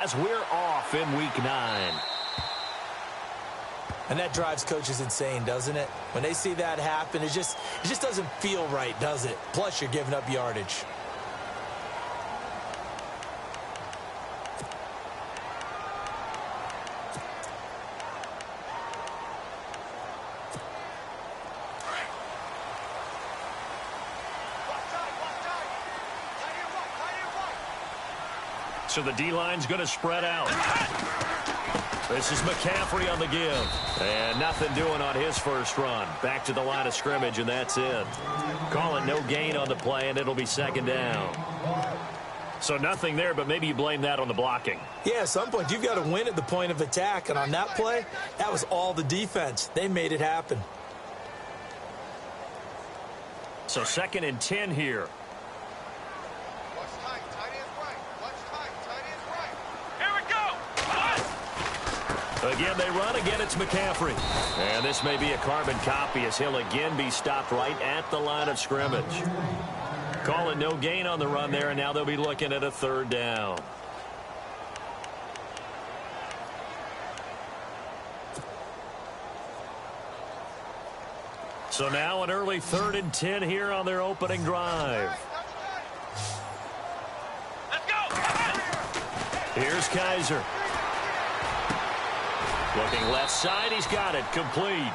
as we're off in Week 9. And that drives coaches insane, doesn't it? When they see that happen, it just doesn't feel right, does it? Plus, you're giving up yardage. So the D-line's going to spread out. This is McCaffrey on the give. And nothing doing on his first run. Back to the line of scrimmage, and that's it. Call it no gain on the play, and it'll be second down. So nothing there, but maybe you blame that on the blocking. Yeah, at some point, you've got to win at the point of attack. And on that play, that was all the defense. They made it happen. So 2nd and 10 here. Again, they run. Again, it's McCaffrey. And this may be a carbon copy as he'll again be stopped right at the line of scrimmage. Call it no gain on the run there, and now they'll be looking at a 3rd down. So now an early 3rd and 10 here on their opening drive. Let's go! Here's Kaiser. Looking left side, he's got it, complete.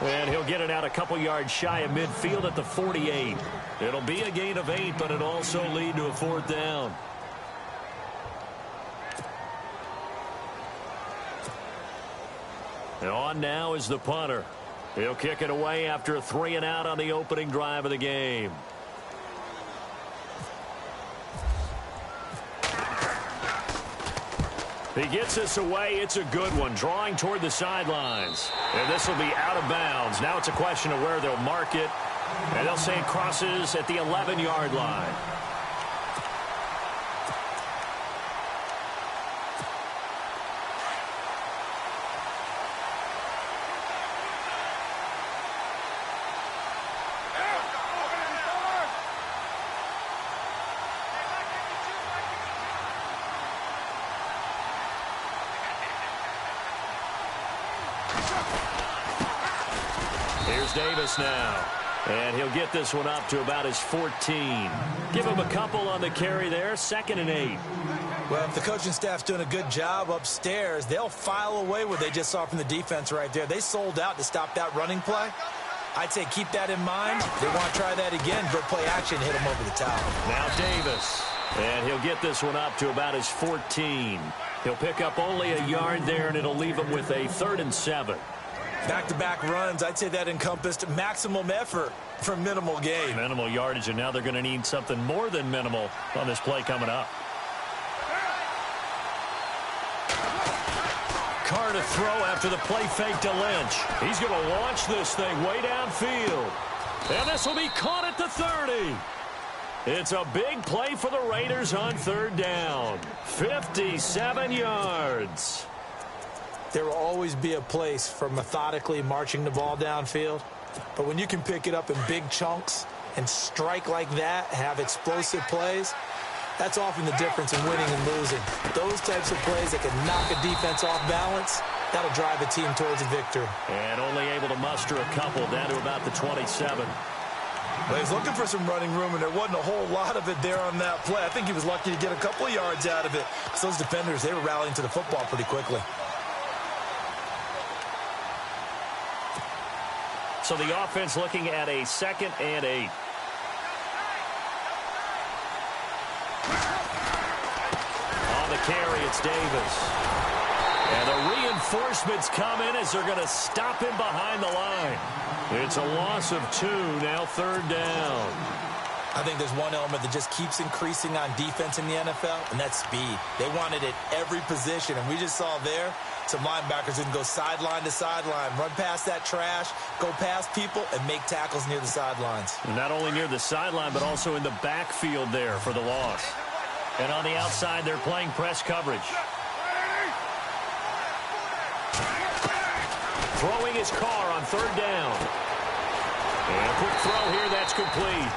And he'll get it out a couple yards shy of midfield at the 48. It'll be a gain of 8, but it'll also lead to a 4th down. And on now is the punter. He'll kick it away after a 3-and-out on the opening drive of the game. He gets this away. It's a good one. Drawing toward the sidelines. And this will be out of bounds. Now it's a question of where they'll mark it. And they'll say it crosses at the 11-yard line. Here's Davis now. And he'll get this one up to about his 14. Give him a couple on the carry there. 2nd and 8. Well, if the coaching staff's doing a good job upstairs, they'll file away what they just saw from the defense right there. They sold out to stop that running play. I'd say keep that in mind. They want to try that again. Go play action, hit him over the top. Now Davis. And he'll get this one up to about his 14. He'll pick up only a yard there, and it'll leave him with a 3rd and 7. Back-to-back runs, I'd say that encompassed maximum effort for minimal gain. Minimal yardage, and now they're going to need something more than minimal on this play coming up. Carr to throw after the play fake to Lynch. He's going to launch this thing way downfield. And this will be caught at the 30. It's a big play for the Raiders on 3rd down. 57 yards. There will always be a place for methodically marching the ball downfield. But when you can pick it up in big chunks and strike like that, have explosive plays, that's often the difference in winning and losing. Those types of plays that can knock a defense off balance, that'll drive a team towards a victory. And only able to muster a couple down to about the 27. Well, he's looking for some running room, and there wasn't a whole lot of it there on that play. I think he was lucky to get a couple of yards out of it. So those defenders, they were rallying to the football pretty quickly. So the offense looking at a 2nd and 8. On the carry, it's Davis. And the reinforcements come in as they're going to stop him behind the line. It's a loss of 2, now 3rd down. I think there's one element that just keeps increasing on defense in the NFL, and that's speed. They want it at every position, and we just saw there some linebackers didn't go sideline to sideline, run past that trash, go past people, and make tackles near the sidelines. And not only near the sideline, but also in the backfield there for the loss. And on the outside, they're playing press coverage. Throwing his Carr on 3rd down. And a quick throw here, that's complete.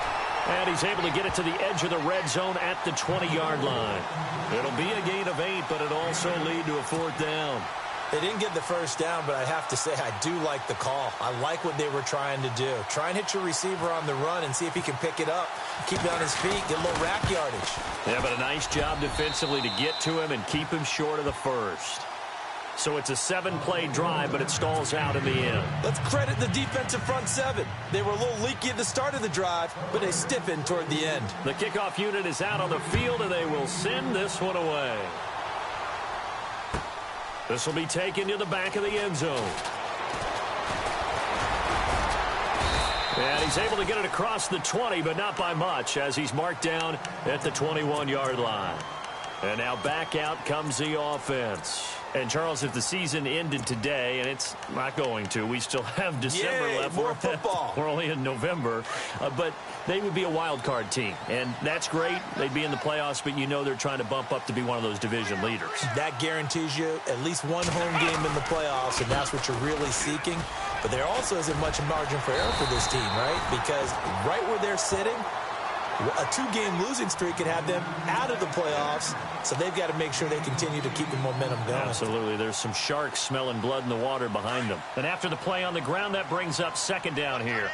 And he's able to get it to the edge of the red zone at the 20-yard line. It'll be a gain of 8, but it'll also lead to a 4th down. They didn't get the first down, but I have to say I do like the call. I like what they were trying to do. Try and hit your receiver on the run and see if he can pick it up, keep it on his feet, get a little rack yardage. Yeah, but a nice job defensively to get to him and keep him short of the first. So it's a 7-play drive, but it stalls out in the end. Let's credit the defensive front 7. They were a little leaky at the start of the drive, but they stiffened toward the end. The kickoff unit is out on the field, and they will send this one away. This will be taken to the back of the end zone. And he's able to get it across the 20, but not by much, as he's marked down at the 21-yard line. And now back out comes the offense. And, Charles, if the season ended today, and it's not going to, we still have December left. More football. We're only in November. But they would be a wild card team. And that's great. They'd be in the playoffs, but you know they're trying to bump up to be one of those division leaders. That guarantees you at least one home game in the playoffs, and that's what you're really seeking. But there also isn't much margin for error for this team, right? Because right where they're sitting, a 2-game losing streak could have them out of the playoffs, so they've got to make sure they continue to keep the momentum going. Absolutely. There's some sharks smelling blood in the water behind them. And after the play on the ground, that brings up 2nd down here.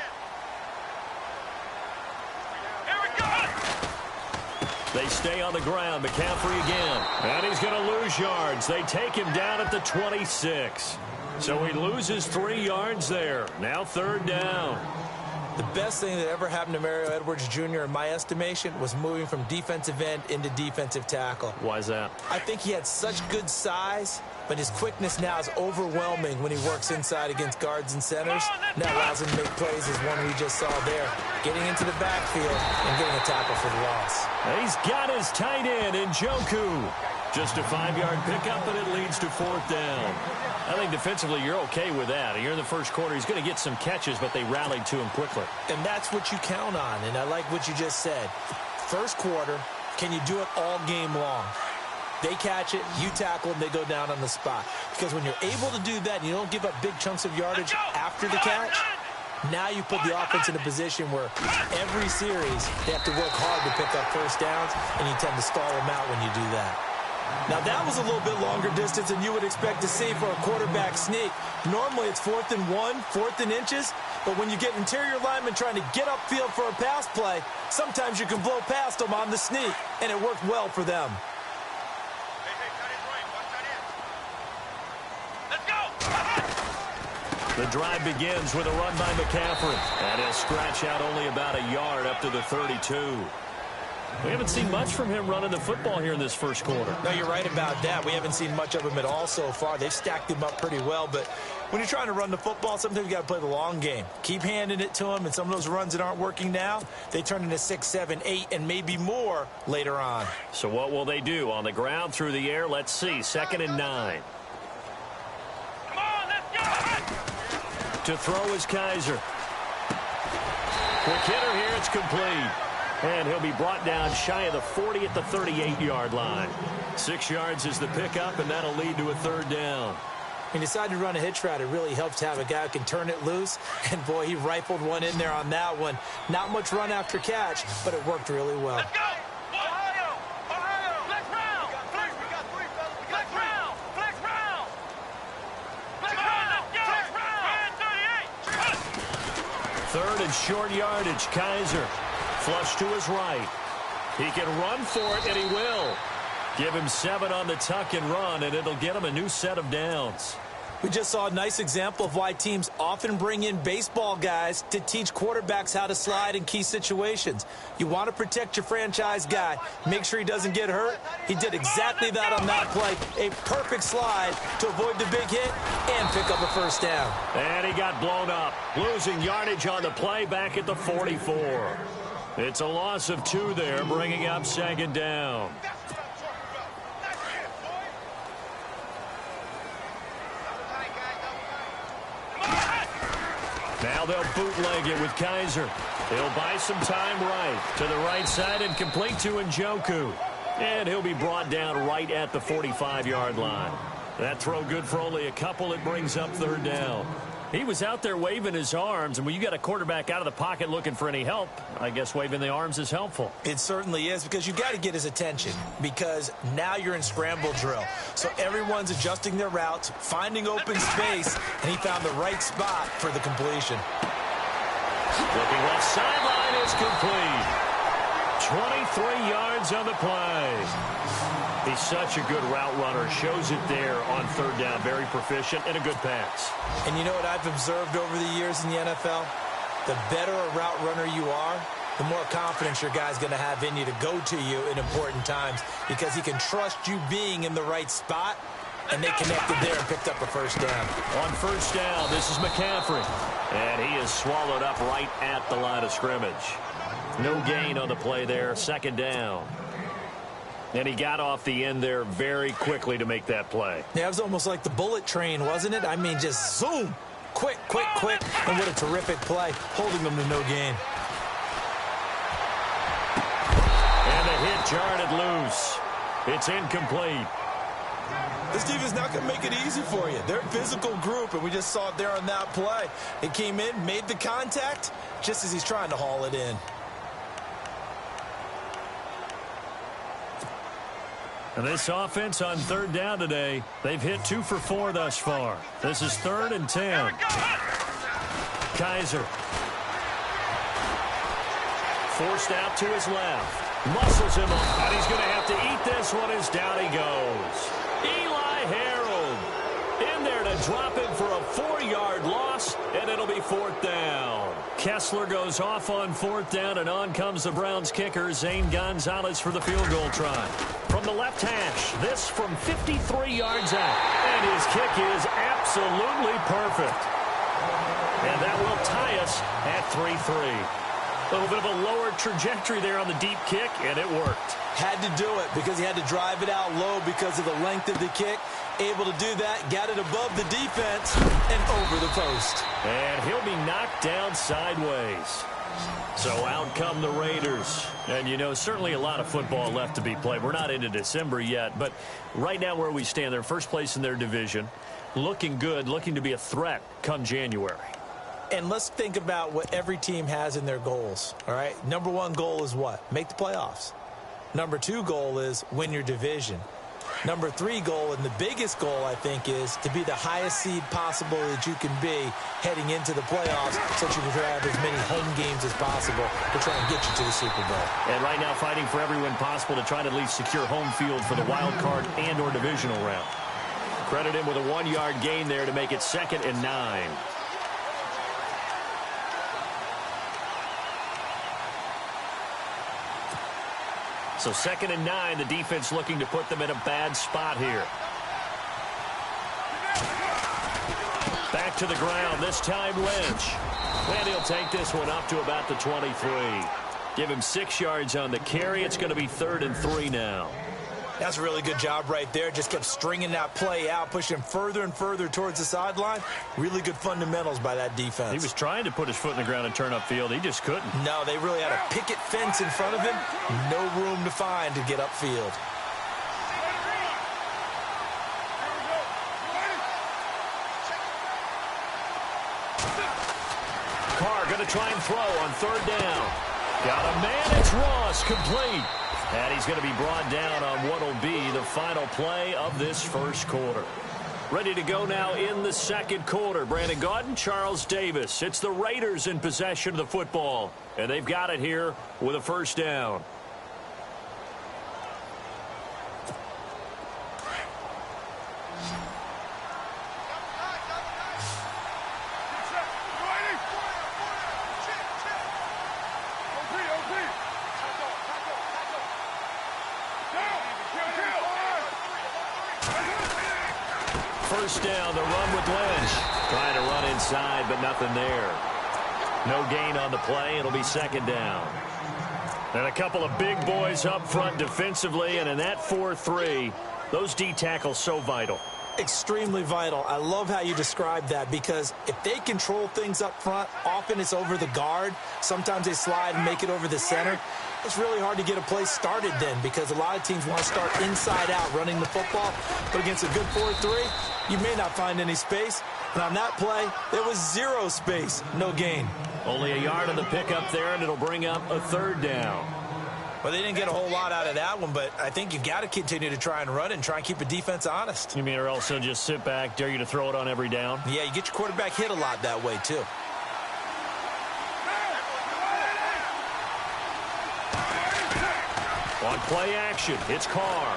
They stay on the ground. McCaffrey again. And he's going to lose yards. They take him down at the 26. So he loses 3 yards there. Now 3rd down. The best thing that ever happened to Mario Edwards Jr., in my estimation, was moving from defensive end into defensive tackle. Why is that? I think he had such good size, but his quickness now is overwhelming when he works inside against guards and centers. Now allows him to make plays as one we just saw there, getting into the backfield and getting a tackle for the loss. He's got his tight end, Njoku. Just a 5-yard pickup, and it leads to 4th down. I think defensively you're okay with that. You're in the first quarter. He's going to get some catches, but they rallied to him quickly. And that's what you count on, and I like what you just said. First quarter, can you do it all game long? They catch it, you tackle them, they go down on the spot. Because when you're able to do that and you don't give up big chunks of yardage after the catch, now you put the offense in a position where every series they have to work hard to pick up first downs, and you tend to stall them out when you do that. Now, that was a little bit longer distance than you would expect to see for a quarterback sneak. Normally, it's 4th and 1, 4th and inches. But when you get interior linemen trying to get upfield for a pass play, sometimes you can blow past them on the sneak, and it worked well for them. The drive begins with a run by McCaffrey. And he'll scratch out only about a yard up to the 32. We haven't seen much from him running the football here in this first quarter. No, you're right about that. We haven't seen much of him at all so far. They've stacked him up pretty well, but when you're trying to run the football, sometimes you got to play the long game. Keep handing it to him, and some of those runs that aren't working now, they turn into 6, 7, 8, and maybe more later on. So what will they do? On the ground, through the air? Let's see. 2nd and 9. Come on, let's go! To throw is Kaiser. Quick hitter here. It's complete. And he'll be brought down shy of the 40 at the 38-yard line. 6 yards is the pickup, and that'll lead to a 3rd down. He decided to run a hitch route. It really helps to have a guy who can turn it loose. And, boy, he rifled one in there on that one. Not much run after catch, but it worked really well. Let's go! Ohio! Ohio! Flex round! Flex! We got 3, fellas. We got 3. Flex round! Flex round! Flex round! 38! 3rd and short yardage. Kaiser. Flush to his right. He can run for it, and he will. Give him 7 on the tuck and run, and it'll get him a new set of downs. We just saw a nice example of why teams often bring in baseball guys to teach quarterbacks how to slide in key situations. You want to protect your franchise guy. Make sure he doesn't get hurt. He did exactly that on that play. A perfect slide to avoid the big hit and pick up a first down. And he got blown up. Losing yardage on the play back at the 44. It's a loss of 2 there, bringing up 2nd down. Now they'll bootleg it with Kaiser. He'll buy some time right to the right side and complete to Njoku. And he'll be brought down right at the 45-yard line. That throw good for only a couple. It brings up 3rd down. He was out there waving his arms, and when you got a quarterback out of the pocket looking for any help, I guess waving the arms is helpful. It certainly is, because you got to get his attention, because now you're in scramble drill. So everyone's adjusting their routes, finding open space, and he found the right spot for the completion. Looking left sideline is complete. 23 yards on the play. He's such a good route runner. Shows it there on third down. Very proficient and a good pass. And you know what I've observed over the years in the NFL? The better a route runner you are, the more confidence your guy's going to have in you to go to you in important times, because he can trust you being in the right spot, and they connected there and picked up a first down. On first down, this is McCaffrey. And he is swallowed up right at the line of scrimmage. No gain on the play there. Second down. And he got off the end there very quickly to make that play. Yeah, it was almost like the bullet train, wasn't it? I mean, just zoom. Quick, quick, quick. And what a terrific play, holding them to no gain. And the hit jarred it loose. It's incomplete. This defense not going to make it easy for you. They're a physical group, and we just saw it there on that play. It came in, made the contact, just as he's trying to haul it in. And this offense on third down today, they've hit 2 for 4 thus far. This is 3rd and 10. Kaiser. Forced out to his left. Muscles him up, and he's going to have to eat this one as down he goes. Eli Harold in there to drop him for a 4-yard loss, and it'll be 4th down. Kessler goes off on 4th down, and on comes the Browns kicker, Zane Gonzalez, for the field goal try. From the left hash, this from 53 yards out. And his kick is absolutely perfect. And that will tie us at 3-3. A little bit of a lower trajectory there on the deep kick, and it worked. Had to do it because he had to drive it out low because of the length of the kick. Able to do that, got it above the defense and over the post. And he'll be knocked down sideways. So out come the Raiders. And, you know, certainly a lot of football left to be played. We're not into December yet, but right now where we stand, they're first place in their division. Looking good, looking to be a threat come January. And let's think about what every team has in their goals, all right? Number 1 goal is what? Make the playoffs. Number 2 goal is win your division. Number 3 goal, and the biggest goal, I think, is to be the highest seed possible that you can be heading into the playoffs, so that you can have as many home games as possible to try and get you to the Super Bowl. And right now fighting for every win possible to try to at least secure home field for the wild card and or divisional round. Credit him with a 1-yard gain there to make it 2nd and 9. So 2nd and 9, the defense looking to put them in a bad spot here. Back to the ground, this time Lynch. And he'll take this one up to about the 23. Give him 6 yards on the carry. It's going to be 3rd and 3 now. That's a really good job right there. Just kept stringing that play out, pushing him further and further towards the sideline. Really good fundamentals by that defense. He was trying to put his foot in the ground and turn upfield. He just couldn't. No, they really had a picket fence in front of him. No room to find to get upfield. Carr going to try and throw on 3rd down. Got a man. It's Ross, complete. And he's going to be brought down on what will be the final play of this first quarter. Ready to go now in the second quarter. Brandon Gaudin, Charles Davis. It's the Raiders in possession of the football. And they've got it here with a first down. First down, the run with Lynch. Trying to run inside, but nothing there. No gain on the play. It'll be 2nd down. And a couple of big boys up front defensively, and in that 4-3, those D tackles so vital. Extremely vital. I love how you described that, because if they control things up front, often it's over the guard. Sometimes they slide and make it over the center. It's really hard to get a play started then, because a lot of teams want to start inside out running the football. But against a good 4-3, you may not find any space. And on that play, there was zero space, no gain. Only a yard on the pickup there, and it'll bring up a third down. Well, they didn't get a whole lot out of that one, but I think you got to continue to try and run and try and keep the defense honest. You mean, or also just sit back, dare you to throw it on every down? Yeah, you get your quarterback hit a lot that way, too. On play action, it's Carr.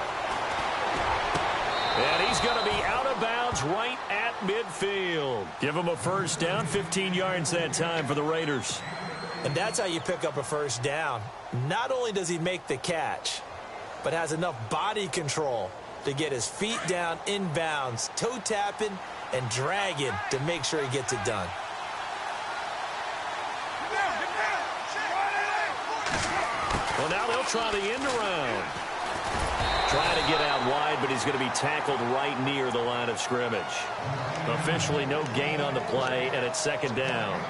And he's going to be out of bounds right at midfield. Give him a first down, 15 yards that time for the Raiders. And that's how you pick up a first down. Not only does he make the catch, but has enough body control to get his feet down inbounds, toe tapping and dragging to make sure he gets it done. Well, now they'll try the end around. Trying to get out wide, but he's going to be tackled right near the line of scrimmage. Officially no gain on the play, and it's second down.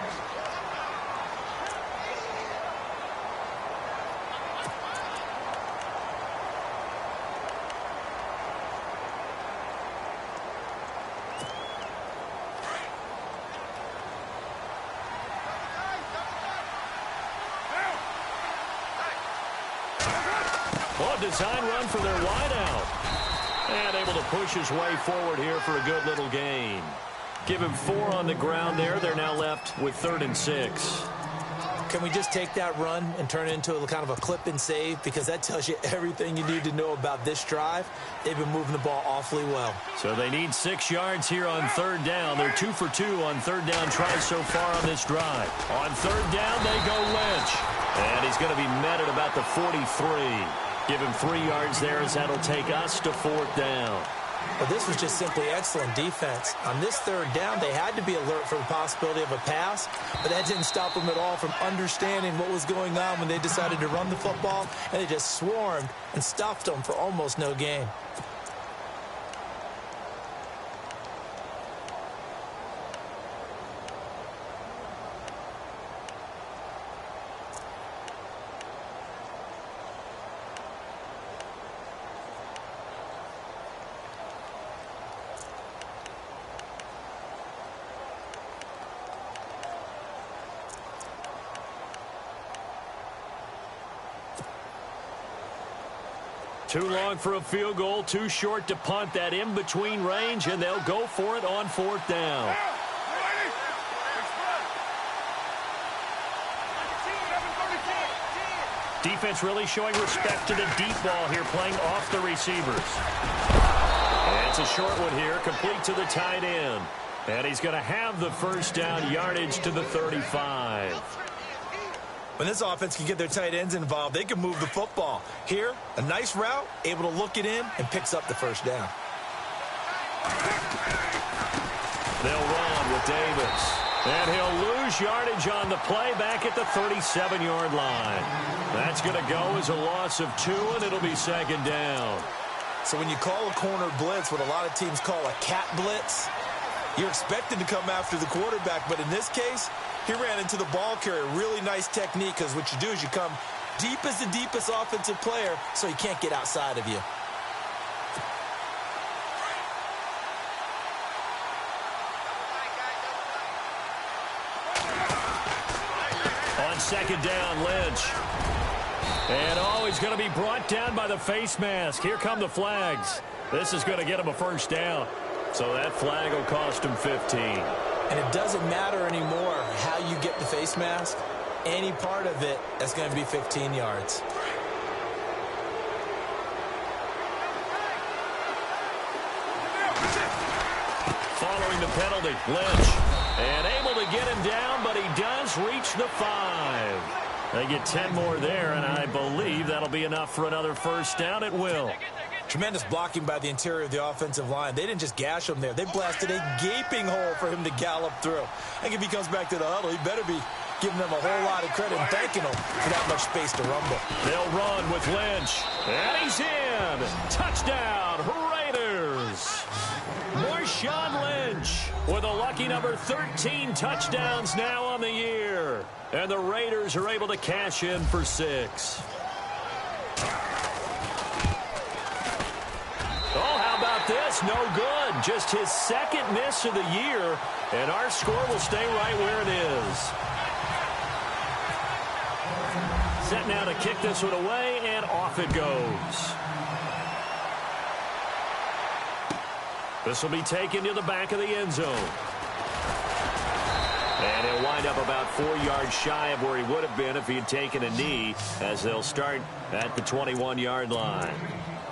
Well, a design run for their wideout. And able to push his way forward here for a good little gain. Give him 4 on the ground there. They're now left with 3rd and 6. Can we just take that run and turn it into a kind of a clip and save? Because that tells you everything you need to know about this drive. They've been moving the ball awfully well. So they need 6 yards here on 3rd down. They're 2 for 2 on 3rd down tries so far on this drive. On 3rd down, they go Lynch. And he's going to be met at about the 43. Give him 3 yards there as that'll take us to 4th down. Well, this was just simply excellent defense. On this 3rd down, they had to be alert for the possibility of a pass, but that didn't stop them at all from understanding what was going on when they decided to run the football, and they just swarmed and stuffed them for almost no gain. Too long for a field goal, too short to punt that in-between range, and they'll go for it on 4th down. Defense really showing respect to the deep ball here, playing off the receivers. And it's a short one here, complete to the tight end. And he's going to have the first down, yardage to the 35. When this offense can get their tight ends involved, they can move the football. Here, a nice route, able to look it in, and picks up the first down. They'll run with Davis. And he'll lose yardage on the play back at the 37-yard line. That's going to go as a loss of 2, and it'll be second down. So when you call a corner blitz, what a lot of teams call a cat blitz, you're expected to come after the quarterback, but in this case, he ran into the ball carrier. Really nice technique, because what you do is you come deep as the deepest offensive player, so he can't get outside of you. On second down, Lynch. And he's going to be brought down by the face mask. Here come the flags. This is going to get him a first down. So that flag will cost him 15. And it doesn't matter anymore how you get the face mask. Any part of it is going to be 15 yards. Following the penalty, Lynch. And able to get him down, but he does reach the 5. They get 10 more there, and I believe that'll be enough for another first down. It will. Tremendous blocking by the interior of the offensive line. They didn't just gash him there. They blasted a gaping hole for him to gallop through. I think if he comes back to the huddle, he better be giving them a whole lot of credit and thanking them for that much space to rumble. They'll run with Lynch. And he's in. Touchdown, Raiders. Marshawn Lynch with a lucky number 13 touchdowns now on the year. And the Raiders are able to cash in for 6. Oh, how about this? It's no good. Just his second miss of the year, and our score will stay right where it is. Set now to kick this one away, and off it goes. This will be taken to the back of the end zone. And he'll wind up about 4 yards shy of where he would have been if he had taken a knee, as they'll start at the 21-yard line.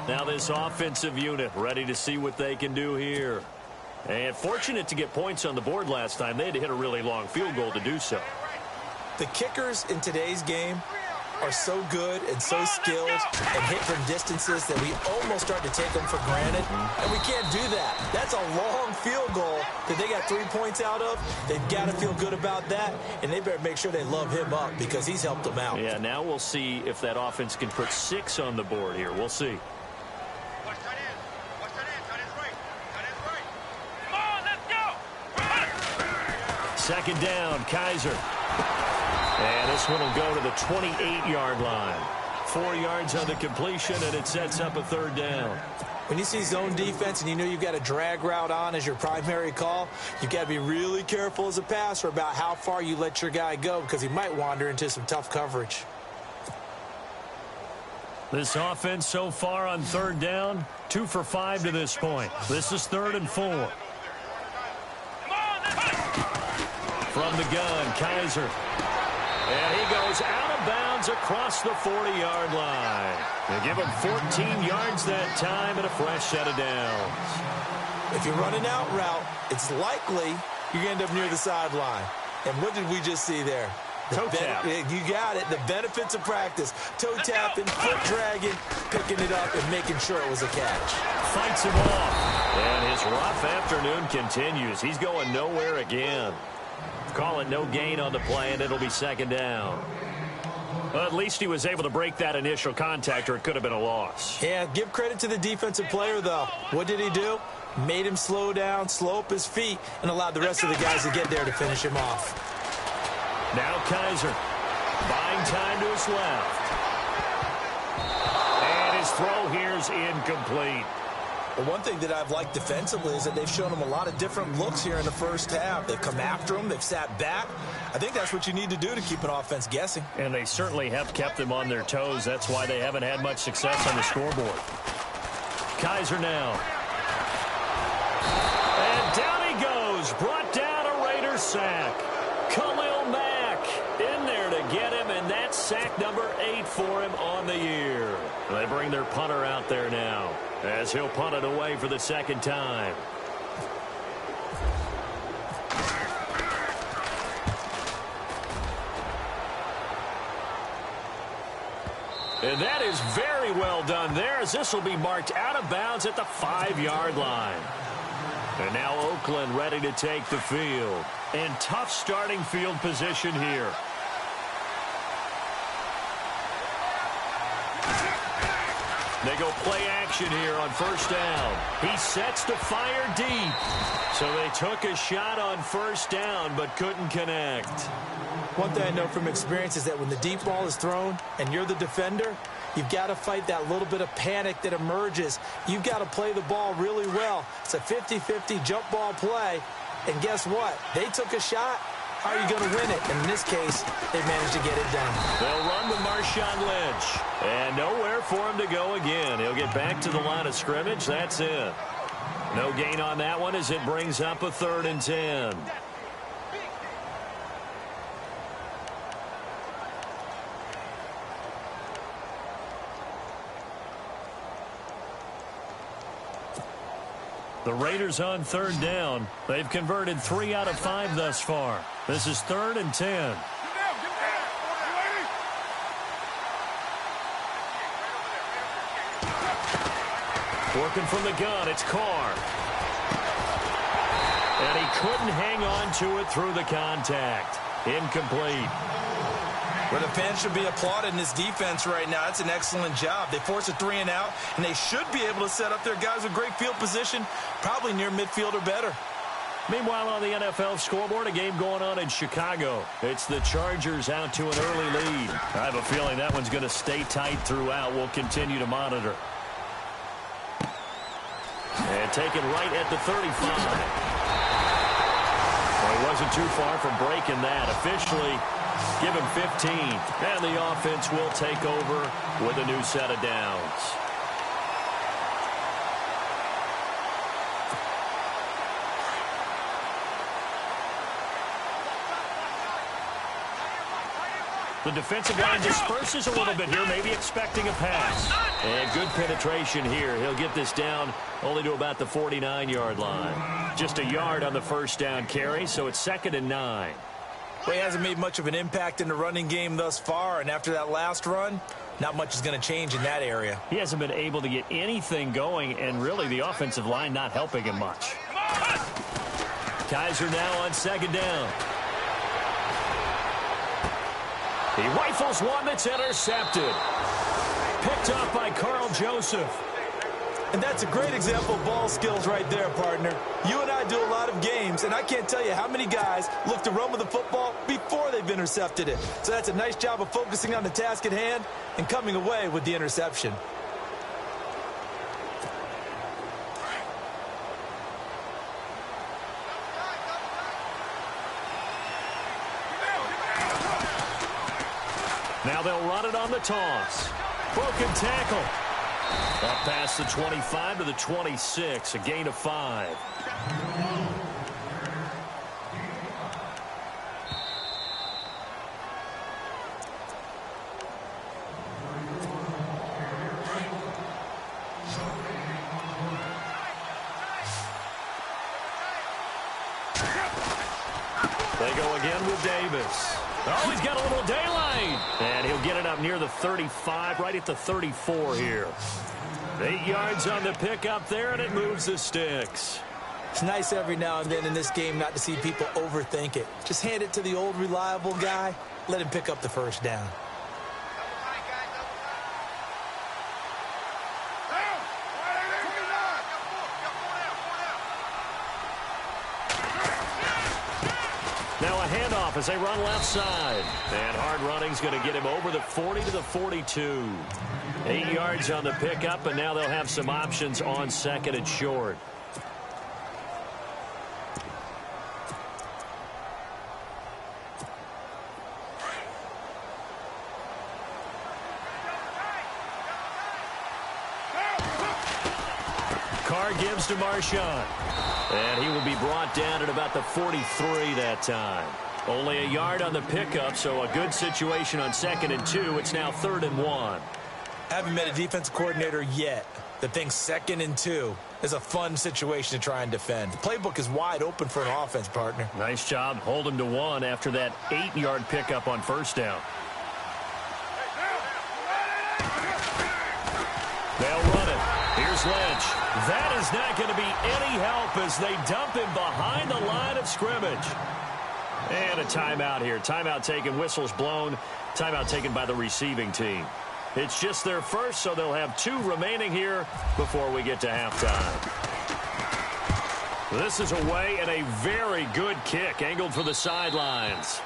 Now this offensive unit ready to see what they can do here. And fortunate to get points on the board last time. They had to hit a really long field goal to do so. The kickers in today's game are so good and so skilled and hit from distances that we almost start to take them for granted, and we can't do that. That's a long field goal that they got 3 points out of. They've got to feel good about that, and they better make sure they love him up because he's helped them out. Yeah, now we'll see if that offense can put 6 on the board here. We'll see. Second down, Kaiser. And this one will go to the 28-yard line. 4 yards on the completion, and it sets up a third down. When you see zone defense and you know you've got a drag route on as your primary call, you've got to be really careful as a passer about how far you let your guy go because he might wander into some tough coverage. This offense so far on third down, 2 for 5 to this point. This is 3rd and 4. From the gun, Kaiser. And he goes out of bounds across the 40-yard line. They give him 14 yards that time and a fresh set of downs. If you run an out route, it's likely you're going to end up near the sideline. And what did we just see there? Toe tap. You got it. The benefits of practice. Toe tapping, foot dragging, picking it up, and making sure it was a catch. Fights him off. And his rough afternoon continues. He's going nowhere again. Call it no gain on the play, and it'll be second down. Well, at least he was able to break that initial contact, or it could have been a loss. Yeah, give credit to the defensive player, though. What did he do? Made him slow down, slow up his feet, and allowed the rest of the guys to get there to finish him off. Now Kaiser, buying time to his left. And his throw here is incomplete. Well, one thing that I've liked defensively is that they've shown him a lot of different looks here in the first half. They've come after him. They've sat back. I think that's what you need to do to keep an offense guessing. And they certainly have kept them on their toes. That's why they haven't had much success on the scoreboard. Kaiser now. And down he goes. Brought down a Raiders sack. Khalil Mack in there to get him, and that's sack number 8 for him on the year. They bring their punter out there now, as he'll punt it away for the second time. And that is very well done there, as this will be marked out of bounds at the 5-yard line. And now Oakland ready to take the field. And tough starting field position here. They go play action here on first down. He sets to fire deep. So they took a shot on first down but couldn't connect. One thing I know from experience is that when the deep ball is thrown and you're the defender, you've got to fight that little bit of panic that emerges. You've got to play the ball really well. It's a 50-50 jump ball play. And guess what? They took a shot. How are you going to win it? And in this case, they managed to get it done. They'll run with Marshawn Lynch. And nowhere for him to go again. He'll get back to the line of scrimmage. That's it. No gain on that one as it brings up a 3rd and 10. The Raiders on 3rd down. They've converted 3 out of 5 thus far. This is 3rd and 10. Working from the gun, it's Carr. And he couldn't hang on to it through the contact. Incomplete. Well, the fans should be applauding this defense right now. It's an excellent job. They force a 3-and-out, and they should be able to set up their guys with great field position, probably near midfield or better. Meanwhile, on the NFL scoreboard, a game going on in Chicago. It's the Chargers out to an early lead. I have a feeling that one's going to stay tight throughout. We'll continue to monitor. And And taken right at the 35. Well, he wasn't too far from breaking that. Officially, give him 15. And the offense will take over with a new set of downs. The defensive line disperses a little bit here, maybe expecting a pass. And good penetration here. He'll get this down only to about the 49-yard line. Just a yard on the first down carry, so it's 2nd and 9. Well, he hasn't made much of an impact in the running game thus far, and after that last run, not much is going to change in that area. He hasn't been able to get anything going, and really the offensive line not helping him much. Kaiser now on 2nd down. He rifles one that's intercepted. Picked up by Carl Joseph. And that's a great example of ball skills right there, partner. You and I do a lot of games, and I can't tell you how many guys look to run with the football before they've intercepted it. So that's a nice job of focusing on the task at hand and coming away with the interception. Now they'll run it on the toss. Broken tackle. Up past the 25 to the 26, a gain of 5. They go again with Davis. Oh, he's got a little daylight. And he'll get it up near the 35, right at the 34 here. 8 yards on the pickup there, and it moves the sticks. It's nice every now and then in this game not to see people overthink it. Just hand it to the old reliable guy. Let him pick up the first down. Now a handoff as they run left side. And hard running's going to get him over the 40 to the 42. 8 yards on the pickup, and now they'll have some options on 2nd and short. Carr gives to Marshawn. And he will be brought down at about the 43 that time. Only a yard on the pickup, so a good situation on 2nd and 2. It's now 3rd and 1. Haven't met a defensive coordinator yet that thinks 2nd and 2 is a fun situation to try and defend. The playbook is wide open for an offense, partner. Nice job. Hold him to 1 after that 8-yard pickup on first down. They'll run it. Here's Lynch. That is not going to be any help as they dump him behind the line of scrimmage. And a timeout here. Timeout taken, whistles blown. Timeout taken by the receiving team. It's just their first, so they'll have 2 remaining here before we get to halftime. This is away and a very good kick, angled for the sidelines.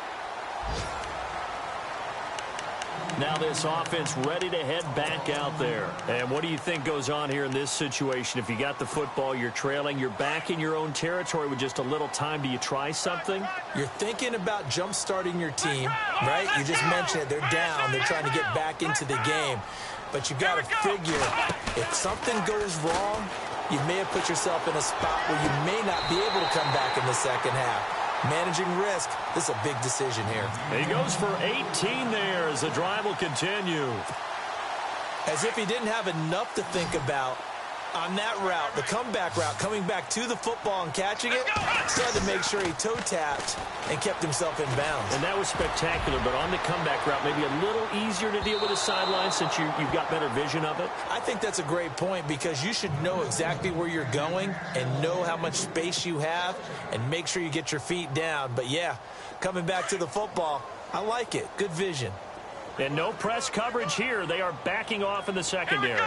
Now this offense ready to head back out there. And what do you think goes on here in this situation? If you got the football, you're trailing, you're back in your own territory with just a little time. Do you try something? You're thinking about jump-starting your team, right? You just mentioned it. They're down. They're trying to get back into the game. But you got to figure, if something goes wrong, you may have put yourself in a spot where you may not be able to come back in the second half. Managing risk, this is a big decision here. He goes for 18 there as the drive will continue. As if he didn't have enough to think about on that route, the comeback route, coming back to the football and catching it, started to make sure he toe-tapped and kept himself in bounds. And that was spectacular, but on the comeback route, maybe a little easier to deal with the sideline since you've got better vision of it? I think that's a great point because you should know exactly where you're going and know how much space you have and make sure you get your feet down. But, yeah, coming back to the football, I like it. Good vision. And no press coverage here. They are backing off in the secondary.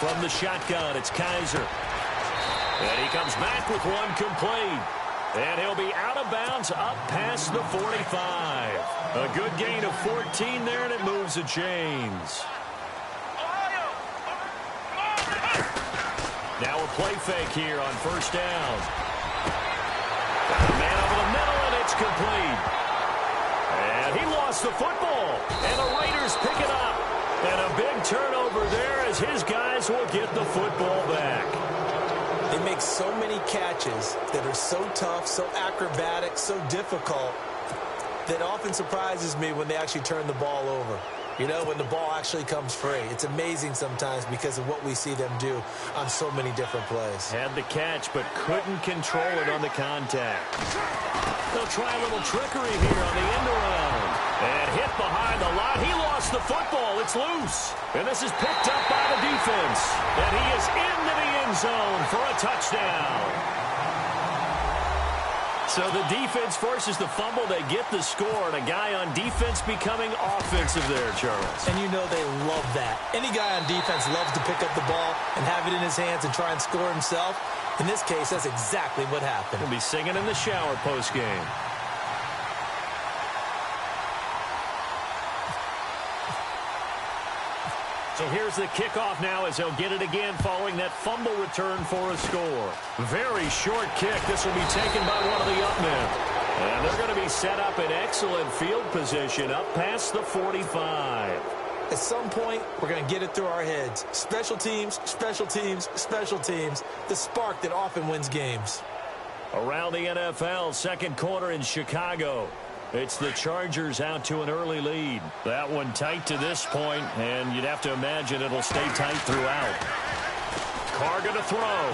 From the shotgun, it's Kaiser. And he comes back with one complete. And he'll be out of bounds up past the 45. A good gain of 14 there, and it moves the chains. Now a play fake here on first down. Got a man over the middle, and it's complete. And he lost the football. And the Raiders pick it up. And a big turnover there as his guys will get the football back. They make so many catches that are so tough, so acrobatic, so difficult, that often surprises me when they actually turn the ball over. You know, when the ball actually comes free. It's amazing sometimes because of what we see them do on so many different plays. Had the catch, but couldn't control it on the contact. They'll try a little trickery here on the end around. And hit behind the line. He lost the football. It's loose. And this is picked up by the defense. And he is into the end zone for a touchdown. So the defense forces the fumble. They get the score, and a guy on defense becoming offensive there, Charles. And you know they love that. Any guy on defense loves to pick up the ball and have it in his hands and try and score himself. In this case, that's exactly what happened. He'll be singing in the shower post-game. So here's the kickoff now as they'll get it again following that fumble return for a score. Very short kick. This will be taken by one of the up men. And they're going to be set up in excellent field position up past the 45. At some point, we're going to get it through our heads. Special teams, special teams, special teams. The spark that often wins games. Around the NFL, second quarter in Chicago. It's the Chargers out to an early lead. That one tight to this point, and you'd have to imagine it'll stay tight throughout. Carr going to throw.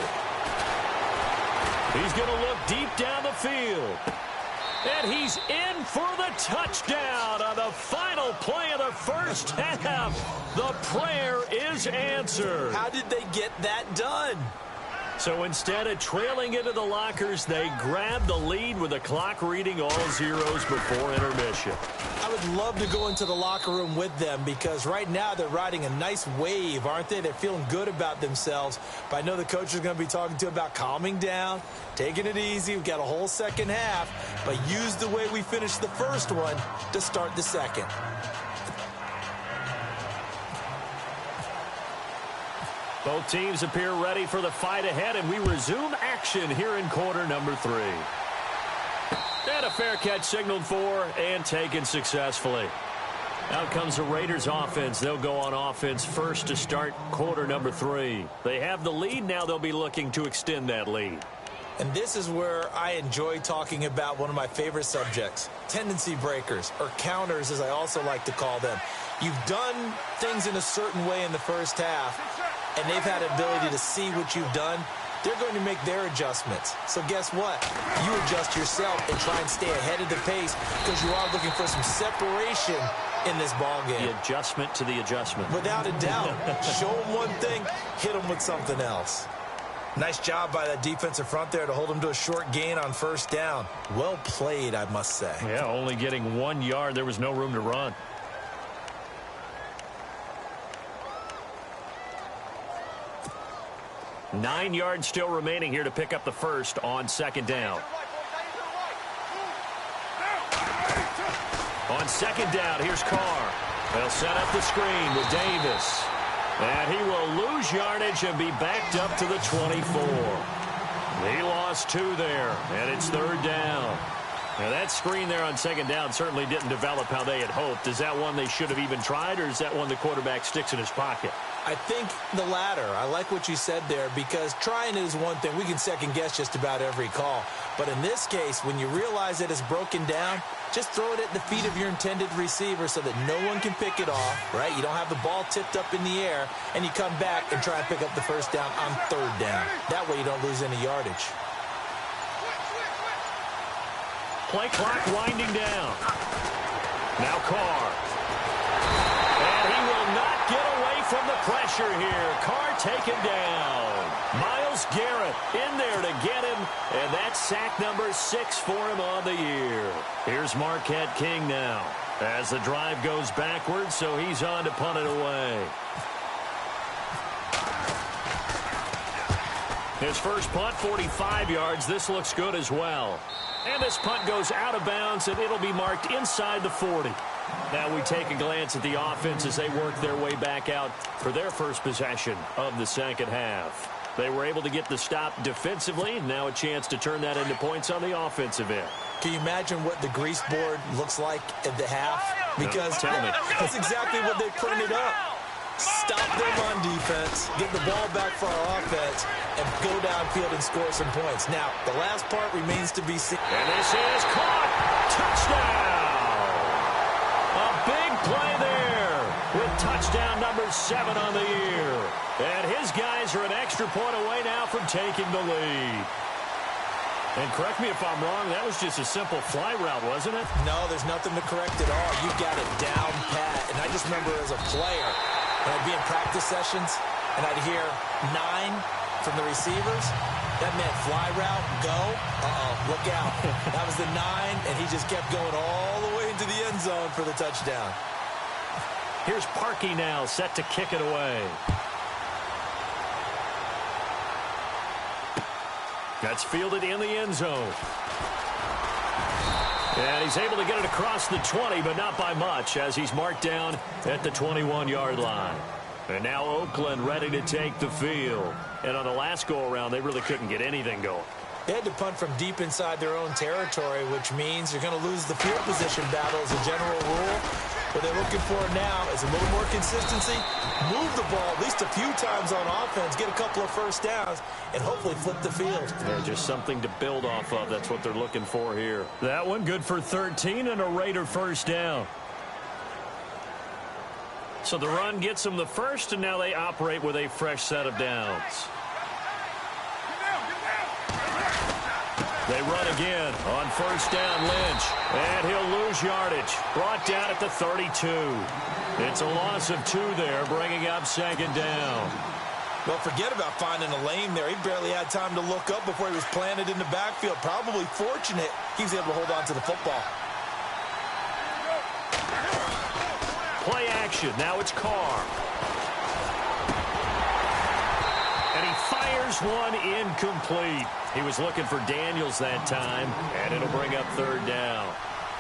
He's going to look deep down the field. And he's in for the touchdown on the final play of the first half. The prayer is answered. How did they get that done? So instead of trailing into the lockers, they grab the lead with the clock reading all zeros before intermission. I would love to go into the locker room with them because right now they're riding a nice wave, aren't they? They're feeling good about themselves. But I know the coach is going to be talking to about calming down, taking it easy. We've got a whole second half, but use the way we finished the first one to start the second. Both teams appear ready for the fight ahead, and we resume action here in quarter number 3. And a fair catch signaled for and taken successfully. Out comes the Raiders offense. They'll go on offense first to start quarter number 3. They have the lead. Now they'll be looking to extend that lead. And this is where I enjoy talking about one of my favorite subjects, tendency breakers, or counters as I also like to call them. You've done things in a certain way in the first half, and they've had the ability to see what you've done. They're going to make their adjustments. So guess what? You adjust yourself and try and stay ahead of the pace because you are looking for some separation in this ball game. The adjustment to the adjustment. Without a doubt. Show them one thing, hit them with something else. Nice job by that defensive front there to hold them to a short gain on first down. Well played, I must say. Yeah, only getting 1 yard. There was no room to run. Nine yards still remaining here to pick up the first on second down. On second down, here's Carr. They'll set up the screen with Davis. And he will lose yardage and be backed up to the 24. He lost 2 there, and it's third down. Now, that screen there on second down certainly didn't develop how they had hoped. Is that one they should have even tried, or is that one the quarterback sticks in his pocket? I think the latter. I like what you said there because trying it is one thing. We can second-guess just about every call. But in this case, when you realize that it's broken down, just throw it at the feet of your intended receiver so that no one can pick it off, right? You don't have the ball tipped up in the air, and you come back and try and pick up the first down on third down. That way you don't lose any yardage. Play clock winding down. Now Carr. And he will not get away from the pressure here. Carr taken down. Myles Garrett in there to get him. And that's sack number 6 for him on the year. Here's Marquette King now. As the drive goes backwards, so he's on to punt it away. His first punt, 45 yards. This looks good as well. And this punt goes out of bounds, and it'll be marked inside the 40. Now we take a glance at the offense as they work their way back out for their first possession of the second half. They were able to get the stop defensively. Now a chance to turn that into points on the offensive end. Can you imagine what the grease board looks like at the half? Because no, tell me. That's exactly what they printed up. Stop them on defense, get the ball back for our offense, and go downfield and score some points. Now, the last part remains to be seen. And this is caught. Touchdown. A big play there with touchdown number 7 on the year. And his guys are an extra point away now from taking the lead. And correct me if I'm wrong, that was just a simple fly route, wasn't it? No, there's nothing to correct at all. You got it down pat. And I just remember as a player, when I'd be in practice sessions and I'd hear 9 from the receivers, that meant fly route, go. Look out. That was the 9, and he just kept going all the way into the end zone for the touchdown. Here's Parkey now, set to kick it away. That's fielded in the end zone. And he's able to get it across the 20, but not by much, as he's marked down at the 21-yard line. And now Oakland ready to take the field. And on the last go-around, they really couldn't get anything going. They had to punt from deep inside their own territory, which means you're going to lose the field position battle as a general rule. What they're looking for now is a little more consistency, move the ball at least a few times on offense, get a couple of first downs, and hopefully flip the field. Yeah, just something to build off of. That's what they're looking for here. That one good for 13 and a Raider first down. So the run gets them the first, and now they operate with a fresh set of downs. They run again on first down, Lynch. And he'll lose yardage. Brought down at the 32. It's a loss of 2 there, bringing up second down. Well, forget about finding a lane there. He barely had time to look up before he was planted in the backfield. Probably fortunate he was able to hold on to the football. Play action. Now it's Carr. And he fires one incomplete. He was looking for Daniels that time, and it'll bring up third down.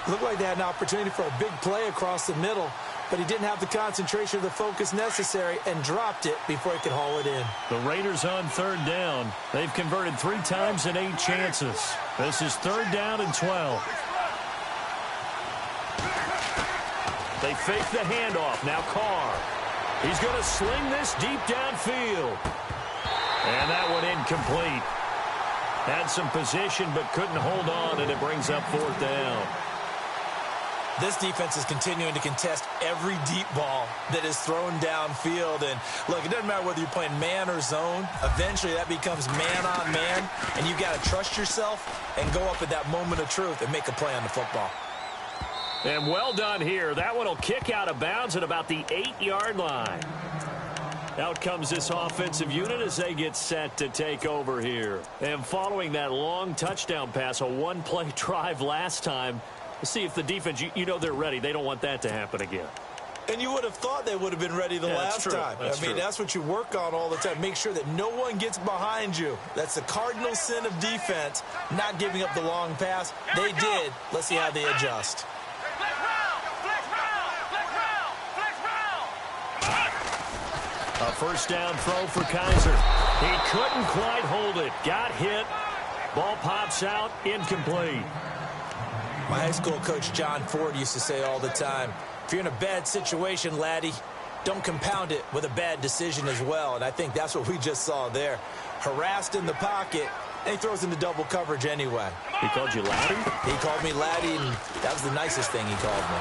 Looked like they had an opportunity for a big play across the middle, but he didn't have the concentration or the focus necessary and dropped it before he could haul it in. The Raiders on third down. They've converted 3 times in 8 chances. This is third down and 12. They fake the handoff. Now Carr. He's going to sling this deep downfield. And that one incomplete. Had some position but couldn't hold on, and it brings up fourth down. This defense is continuing to contest every deep ball that is thrown downfield. And, look, it doesn't matter whether you're playing man or zone. Eventually, that becomes man-on-man, and you've got to trust yourself and go up at that moment of truth and make a play on the football. And well done here. That one will kick out of bounds at about the 8-yard line. Out comes this offensive unit as they get set to take over here. And following that long touchdown pass, a one-play drive last time, let's see if the defense, you know they're ready. They don't want that to happen again. And you would have thought they would have been ready the last time. That's true. That's what you work on all the time. Make sure that no one gets behind you. That's the cardinal sin of defense, not giving up the long pass. They did. Let's see how they adjust. A first down throw for Kaiser. He couldn't quite hold it. Got hit. Ball pops out. Incomplete. My high school coach, John Ford, used to say all the time, if you're in a bad situation, laddie, don't compound it with a bad decision as well. And I think that's what we just saw there. Harassed in the pocket, and he throws into double coverage anyway. He called you laddie? He called me laddie, and that was the nicest thing he called me.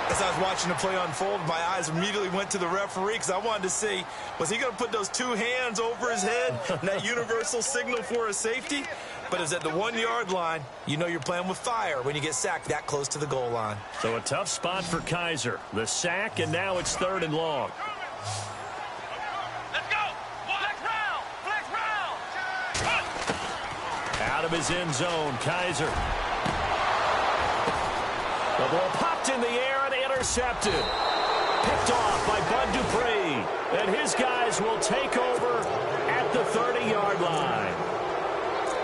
As I was watching the play unfold, my eyes immediately went to the referee because I wanted to see, was he going to put those 2 hands over his head and that universal signal for a safety? But it's at the 1-yard line. You know you're playing with fire when you get sacked that close to the goal line. So a tough spot for Kaiser. The sack, and now it's third and long. Let's go! Flex round! Out of his end zone, Kaiser. The ball popped in the air and intercepted. Picked off by Bud Dupree. And his guys will take over at the 30-yard line.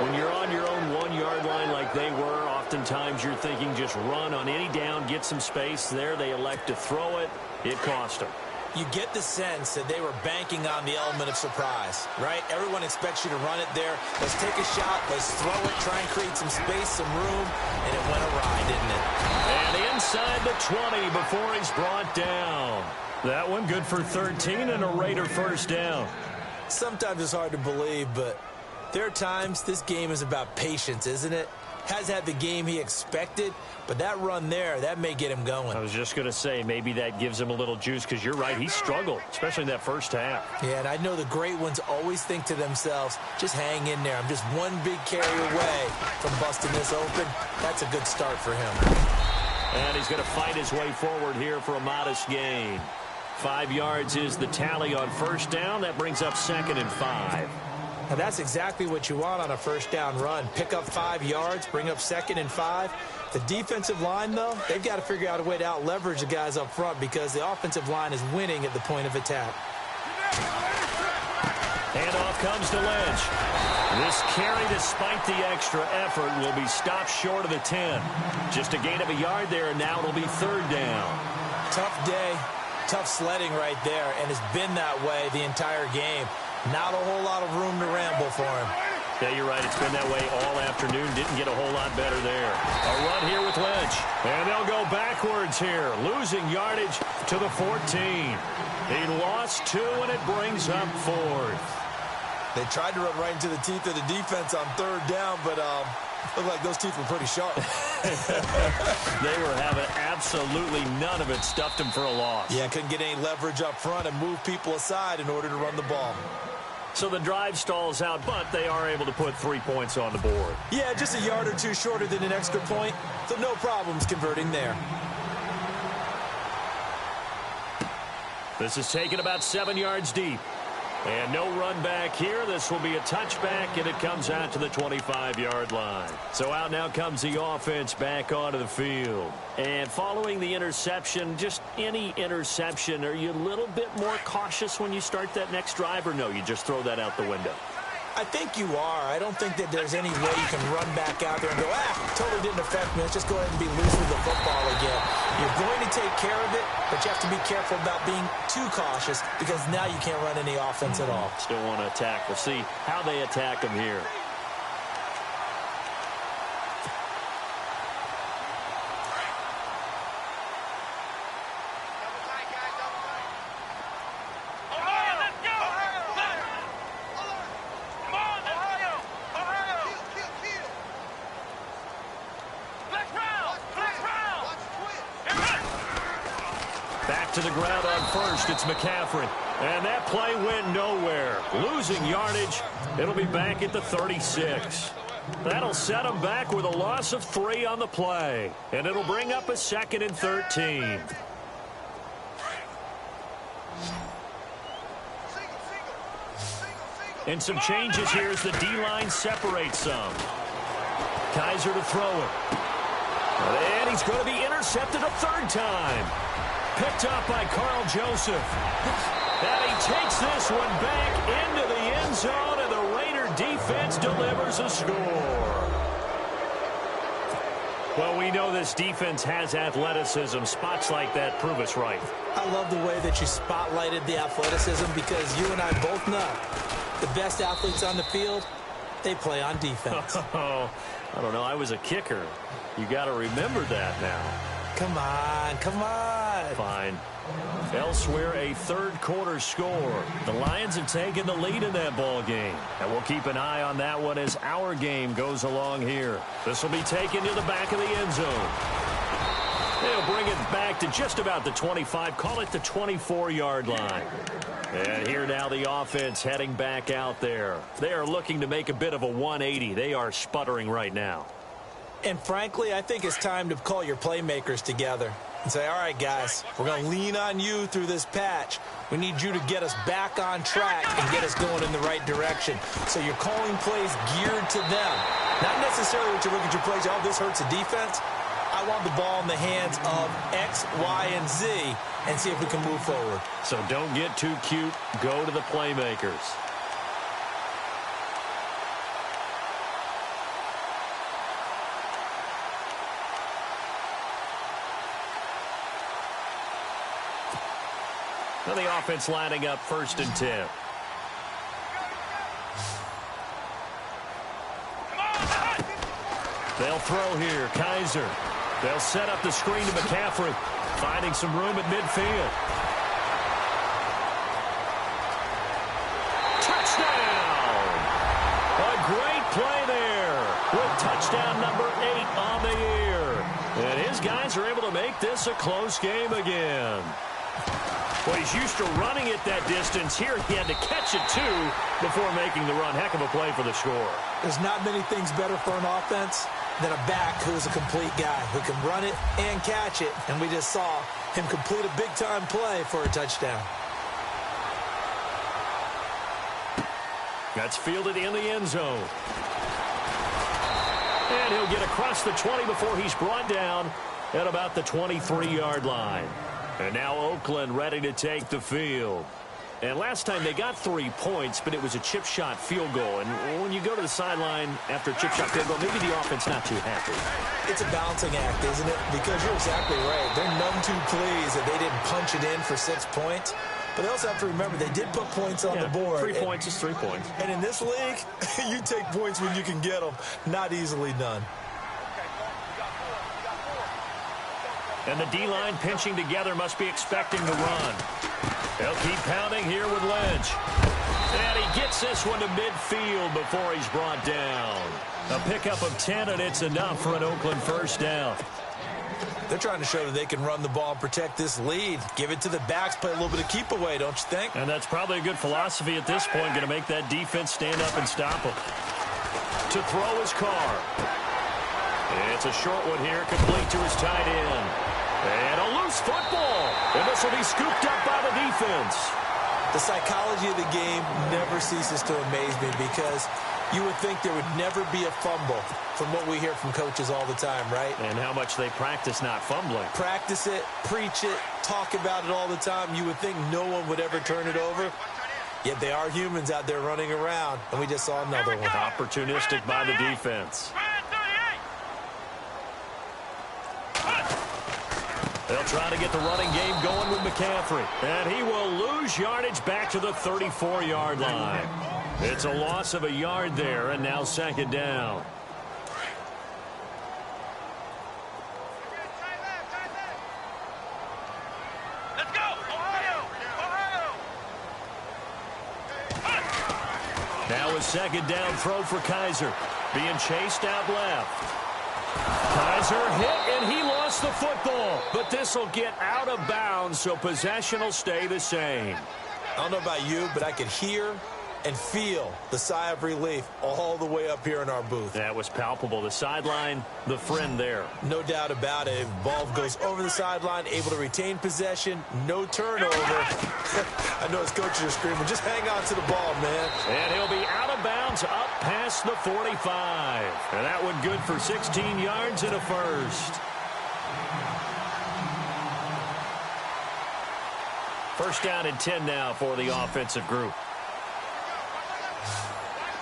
When you're on your own 1-yard line like they were, oftentimes you're thinking just run on any down, get some space. There they elect to throw it. It cost them. You get the sense that they were banking on the element of surprise, right? Everyone expects you to run it there. Let's take a shot. Let's throw it. Try and create some space, some room. And it went awry, didn't it? And inside the 20 before he's brought down. That one good for 13 and a Raider first down. Sometimes it's hard to believe, but there are times this game is about patience, isn't it? Has had the game he expected, but that run there, that may get him going. I was just going to say, maybe that gives him a little juice, because you're right, he struggled, especially in that first half. Yeah, and I know the great ones always think to themselves, just hang in there. I'm just one big carry away from busting this open. That's a good start for him. And he's going to fight his way forward here for a modest gain. 5 yards is the tally on first down. That brings up 2nd and 5. Now, that's exactly what you want on a first down run. Pick up 5 yards, bring up 2nd and 5. The defensive line, though, they've got to figure out a way to out-leverage the guys up front because the offensive line is winning at the point of attack. Handoff comes to Lynch. This carry, despite the extra effort, will be stopped short of the 10. Just a gain of a yard there, and now it'll be 3rd down. Tough day, tough sledding right there, and it's been that way the entire game. Not a whole lot of room to ramble for him. Yeah, you're right. It's been that way all afternoon. Didn't get a whole lot better there. A run here with Lynch. And they'll go backwards here, losing yardage to the 14. He lost 2, and it brings up 4th. They tried to run right into the teeth of the defense on 3rd down, but looked like those teeth were pretty sharp. They were having absolutely none of it. Stuffed him for a loss. Yeah, couldn't get any leverage up front and move people aside in order to run the ball. So the drive stalls out, but they are able to put 3 points on the board. Yeah, just a yard or two shorter than an extra point, so no problems converting there. This is taken about 7 yards deep. And no run back here. This will be a touchback, and it comes out to the 25-yard line. So out now comes the offense back onto the field. And following the interception, just any interception, are you a little bit more cautious when you start that next drive, or no, you just throw that out the window? I think you are. I don't think that there's any way you can run back out there and go, totally didn't affect me. Let's just go ahead and be loose with the football again. You're going to take care of it, but you have to be careful about being too cautious because now you can't run any offense at all. Still want to attack. We'll see how they attack them here. To the ground on first, it's McCaffrey. And that play went nowhere. Losing yardage. It'll be back at the 36. That'll set them back with a loss of 3 on the play. And it'll bring up a 2nd and 13. And some changes here as the D-line separates some. Kaiser to throw it. And he's going to be intercepted a 3rd time. Picked up by Carl Joseph. And he takes this one back into the end zone, and the Raider defense delivers a score. Well, we know this defense has athleticism. Spots like that prove us right. I love the way that you spotlighted the athleticism because you and I both know the best athletes on the field, they play on defense. Oh, I don't know. I was a kicker. You got to remember that now. Come on, come on. Fine. Elsewhere, a 3rd quarter score. The Lions have taken the lead in that ball game. And we'll keep an eye on that one as our game goes along here. This will be taken to the back of the end zone. They'll bring it back to just about the 25. Call it the 24-yard line. And here now the offense heading back out there. They are looking to make a bit of a 180. They are sputtering right now. And frankly, I think it's time to call your playmakers together and say, all right, guys, we're going to lean on you through this patch. We need you to get us back on track and get us going in the right direction. So you're calling plays geared to them. Not necessarily what you look at your plays, oh, this hurts the defense. I want the ball in the hands of X, Y, and Z and see if we can move forward. So don't get too cute. Go to the playmakers. Now the offense lining up 1st and 10. They'll throw here. Kaiser. They'll set up the screen to McCaffrey. Finding some room at midfield. Touchdown! A great play there with touchdown number 8 on the year. And his guys are able to make this a close game again. Well, he's used to running it that distance. Here he had to catch it, too, before making the run. Heck of a play for the score. There's not many things better for an offense than a back who is a complete guy who can run it and catch it. And we just saw him complete a big-time play for a touchdown. That's fielded in the end zone. And he'll get across the 20 before he's brought down at about the 23-yard line. And now Oakland ready to take the field. And last time they got 3 points, but it was a chip shot field goal. And when you go to the sideline after a chip shot field goal, maybe the offense not too happy. It's a balancing act, isn't it? Because you're exactly right. They're none too pleased that they didn't punch it in for 6 points. But they also have to remember they did put points on the board. 3 points is 3 points. And in this league, you take points when you can get them. Not easily done. And the D-line pinching together must be expecting the run. They'll keep pounding here with Lynch. And he gets this one to midfield before he's brought down. A pickup of 10, and it's enough for an Oakland first down. They're trying to show that they can run the ball and protect this lead. Give it to the backs, play a little bit of keep away, don't you think? And that's probably a good philosophy at this point, going to make that defense stand up and stop him. To throw his Carr. It's a short one here, complete to his tight end. And a loose football. And this will be scooped up by the defense. The psychology of the game never ceases to amaze me because you would think there would never be a fumble from what we hear from coaches all the time, right? And how much they practice not fumbling. Practice it, preach it, talk about it all the time. You would think no one would ever turn it over. Yet they are humans out there running around, and we just saw another one. Opportunistic by the defense. They'll try to get the running game going with McCaffrey. And he will lose yardage back to the 34-yard line. It's a loss of a yard there, and now 2nd down. Let's go! Ohio! Ohio! Now a 2nd down throw for Kaiser. Being chased out left. Kaiser hit, and he lost the football. But this will get out of bounds, so possession will stay the same. I don't know about you, but I could hear and feel the sigh of relief all the way up here in our booth. That was palpable. The sideline, the friend there. No doubt about it. Ball goes over the sideline, able to retain possession, no turnover. I know his coaches are screaming, just hang on to the ball, man. And he'll be out of bounds up past the 45. And that one good for 16 yards and a first. First down and 10 now for the offensive group.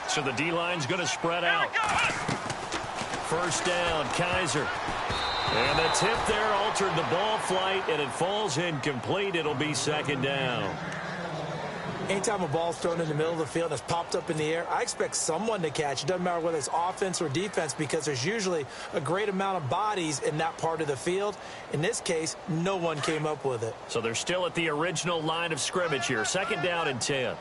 So the D-line's going to spread out. First down, Kaiser. And the tip there altered the ball flight, and it falls incomplete. It'll be 2nd down. Anytime a ball's thrown in the middle of the field and it's popped up in the air, I expect someone to catch. It doesn't matter whether it's offense or defense because there's usually a great amount of bodies in that part of the field. In this case, no one came up with it. So they're still at the original line of scrimmage here. 2nd down and 10.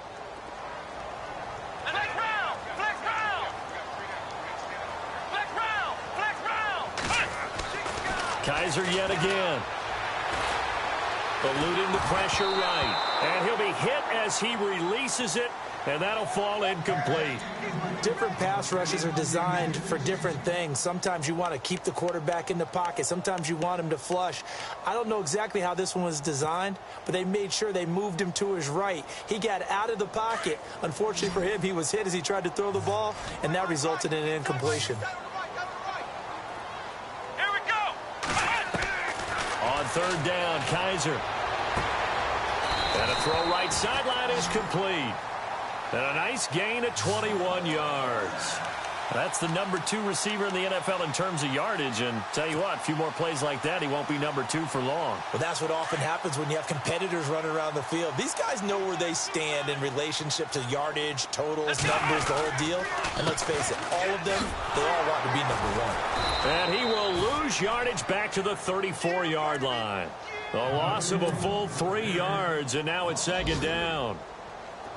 Kaiser yet again. Eluding the pressure right. And he'll be hit as he releases it, and that'll fall incomplete. Different pass rushes are designed for different things. Sometimes you want to keep the quarterback in the pocket. Sometimes you want him to flush. I don't know exactly how this one was designed, but they made sure they moved him to his right. He got out of the pocket. Unfortunately for him, he was hit as he tried to throw the ball, and that resulted in an incompletion. On 3rd down, Kaiser. And a throw right sideline is complete. And a nice gain at 21 yards. That's the number 2 receiver in the NFL in terms of yardage. And tell you what, a few more plays like that, he won't be number 2 for long. Well, that's what often happens when you have competitors running around the field. These guys know where they stand in relationship to yardage, totals, numbers, the whole deal. And let's face it, all of them, they all want to be number 1. And he will lose yardage back to the 34-yard line. A loss of a full 3 yards, and now it's second down.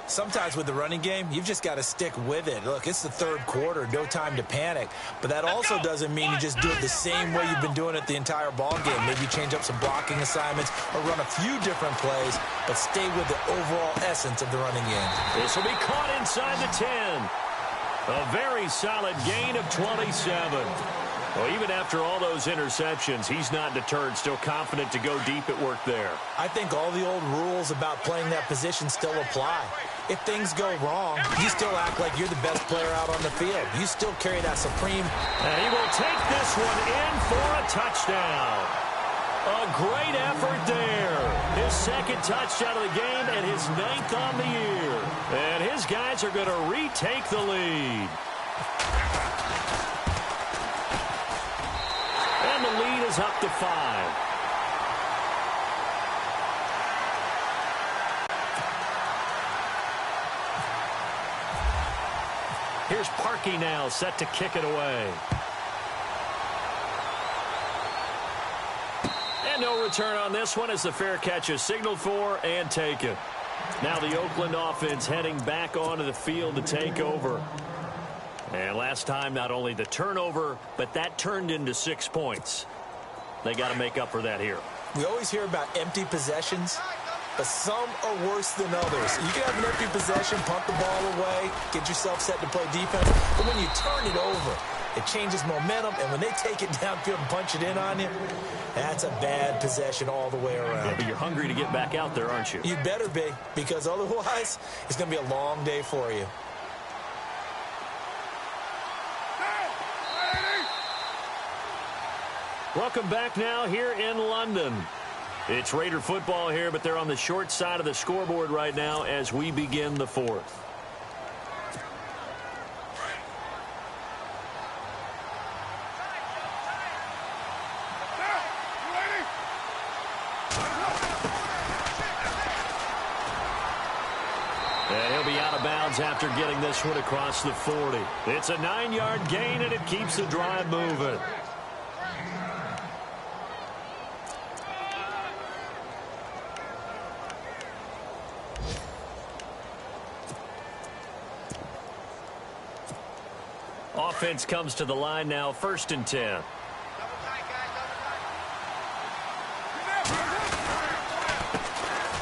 Sometimes with the running game, you've just got to stick with it. Look, it's the third quarter, no time to panic. But that also doesn't mean you just do it the same way you've been doing it the entire ball game. Maybe change up some blocking assignments or run a few different plays, but stay with the overall essence of the running game. This will be caught inside the 10. A very solid gain of 27. Well, even after all those interceptions, he's not deterred, still confident to go deep at work there. I think all the old rules about playing that position still apply. If things go wrong, you still act like you're the best player out on the field. You still carry that supreme. And he will take this one in for a touchdown. A great effort there. His second touchdown of the game and his 9th on the year. And his guys are going to retake the lead. And the lead is up to 5. Here's Parkey now, set to kick it away. And no return on this one as the fair catch is signaled for and taken. Now the Oakland offense heading back onto the field to take over. And last time, not only the turnover, but that turned into 6 points. They got to make up for that here. We always hear about empty possessions, but some are worse than others. You can have an empty possession, punt the ball away, get yourself set to play defense, but when you turn it over, it changes momentum, and when they take it downfield and punch it in on you, that's a bad possession all the way around. Yeah, but you're hungry to get back out there, aren't you? You better be, because otherwise, it's going to be a long day for you. Welcome back now here in London. It's Raider football here, but they're on the short side of the scoreboard right now as we begin the 4th. And he'll be out of bounds after getting this one across the 40. It's a 9-yard gain, and it keeps the drive moving. Offense comes to the line now, 1st and 10. A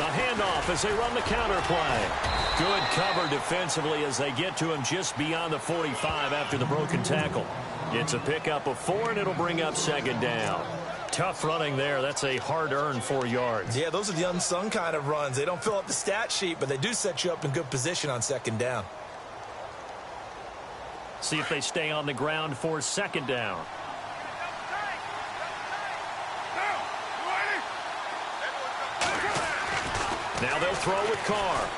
handoff as they run the counter play. Good cover defensively as they get to him just beyond the 45 after the broken tackle. It's a pickup of 4, and it'll bring up 2nd down. Tough running there. That's a hard-earned 4 yards. Yeah, those are the unsung kind of runs. They don't fill up the stat sheet, but they do set you up in good position on 2nd down. See if they stay on the ground for 2nd down. Now they'll throw with Carr.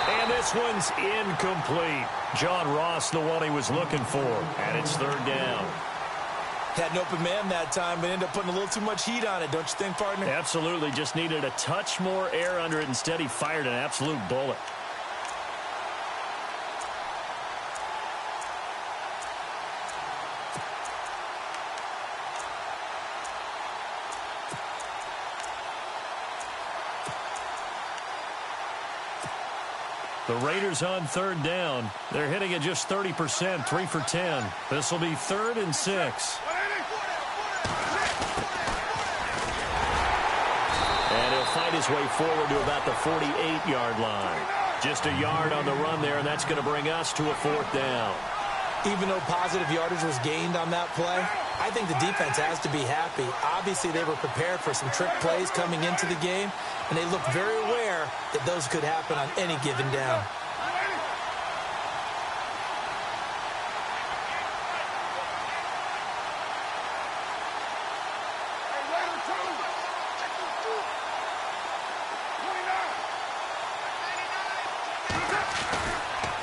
And this one's incomplete. John Ross, the one he was looking for. And it's 3rd down. Had an open man that time, but ended up putting a little too much heat on it, don't you think, partner? Absolutely. Just needed a touch more air under it. Instead, he fired an absolute bullet. The Raiders on 3rd down. They're hitting at just 30%, 3 for 10. This will be 3rd and 6. And he'll fight his way forward to about the 48-yard line. Just a yard on the run there, and that's going to bring us to a 4th down. Even though positive yardage was gained on that play, I think the defense has to be happy. Obviously, they were prepared for some trick plays coming into the game, and they looked very aware that those could happen on any given down.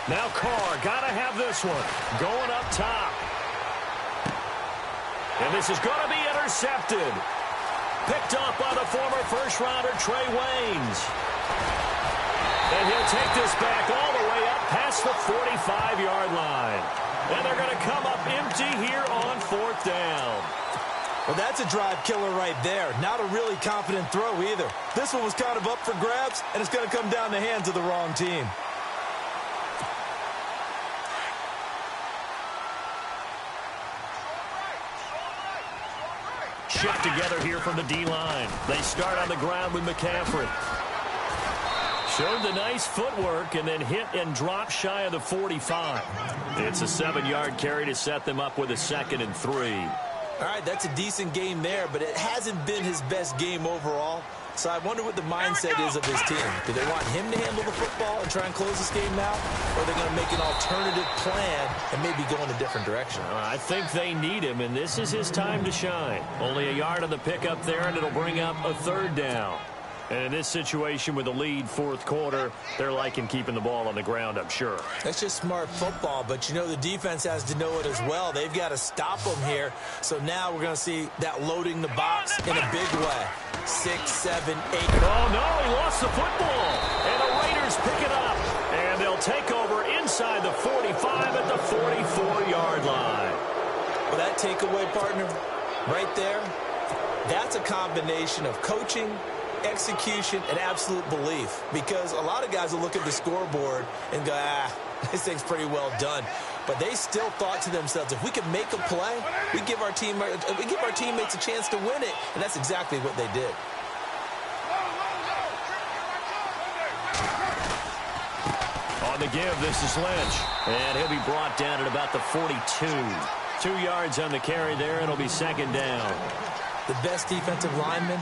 Now Carr, got to have this one. Going up top. And this is going to be intercepted. Picked up by the former first-rounder Trey Waynes. And he'll take this back all the way up past the 45-yard line. And they're going to come up empty here on 4th down. Well, that's a drive killer right there. Not a really confident throw either. This one was kind of up for grabs, and it's going to come down the hands of the wrong team. Shift together here from the D-line. They start on the ground with McCaffrey. Showed the nice footwork and then hit and drop shy of the 45. It's a 7-yard carry to set them up with a 2nd and 3. All right, that's a decent game there, but it hasn't been his best game overall. So I wonder what the mindset is of his team. Do they want him to handle the football and try and close this game out? Or are they going to make an alternative plan and maybe go in a different direction? I think they need him, and this is his time to shine. Only a yard on the pickup there, and it'll bring up a 3rd down. And in this situation with the lead 4th quarter, they're liking keeping the ball on the ground, I'm sure. That's just smart football, but you know the defense has to know it as well. They've got to stop them here. So now we're going to see that loading the box in a big way. 6, 7, 8. Oh, no, he lost the football. And the Raiders pick it up. And they'll take over inside the 45 at the 44-yard line. Well, that takeaway, partner, right there, that's a combination of coaching, execution, and absolute belief, because a lot of guys will look at the scoreboard and go, this thing's pretty well done, but they still thought to themselves, if we can make a play, we give our teammates a chance to win it, and that's exactly what they did. On the give, this is Lynch, and he'll be brought down at about the 42. 2 yards on the carry there, and it'll be 2nd down. The best defensive linemen,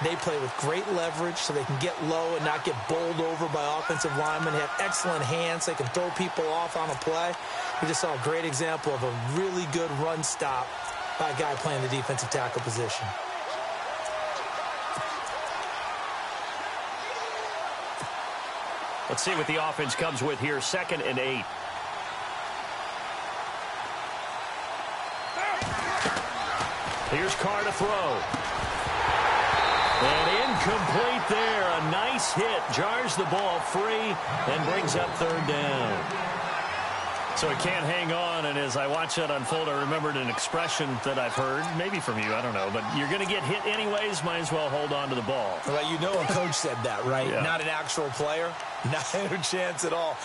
they play with great leverage so they can get low and not get bowled over by offensive linemen. They have excellent hands. They can throw people off on a play. We just saw a great example of a really good run stop by a guy playing the defensive tackle position. Let's see what the offense comes with here. 2nd and 8. Here's Carr to throw. And incomplete there. A nice hit. Jars the ball free and brings up 3rd down. So he can't hang on, and as I watch that unfold, I remembered an expression that I've heard, maybe from you, I don't know, but you're going to get hit anyways, might as well hold on to the ball. Well, you know a coach said that, right? Yeah. Not an actual player. Not a chance at all.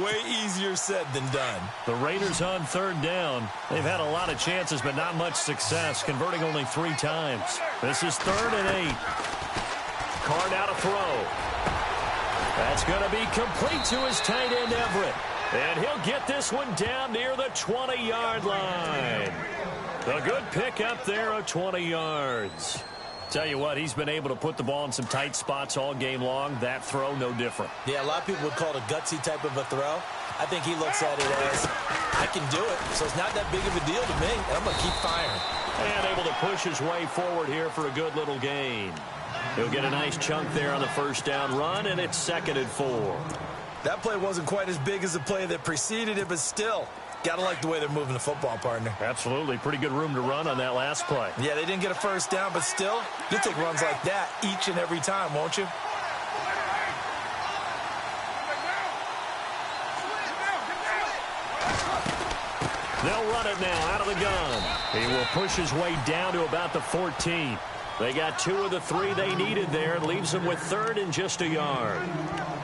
Way easier said than done. The Raiders on 3rd down. They've had a lot of chances, but not much success, converting only 3 times. This is 3rd and 8. Carr now to throw. That's going to be complete to his tight end, Everett. And he'll get this one down near the 20-yard line. A good pick up there of 20 yards. Tell you what, he's been able to put the ball in some tight spots all game long. That throw, no different. Yeah, a lot of people would call it a gutsy type of a throw. I think he looks at it as, I can do it, so it's not that big of a deal to me, and I'm going to keep firing. And able to push his way forward here for a good little gain. He'll get a nice chunk there on the 1st down run, and it's 2nd and 4. That play wasn't quite as big as the play that preceded it, but still, got to like the way they're moving the football, partner. Absolutely. Pretty good room to run on that last play. Yeah, they didn't get a 1st down, but still, you'll take runs like that each and every time, won't you? They'll run it now out of the gun. He will push his way down to about the 14. They got 2 of the 3 they needed there. It leaves them with 3rd and just a yard.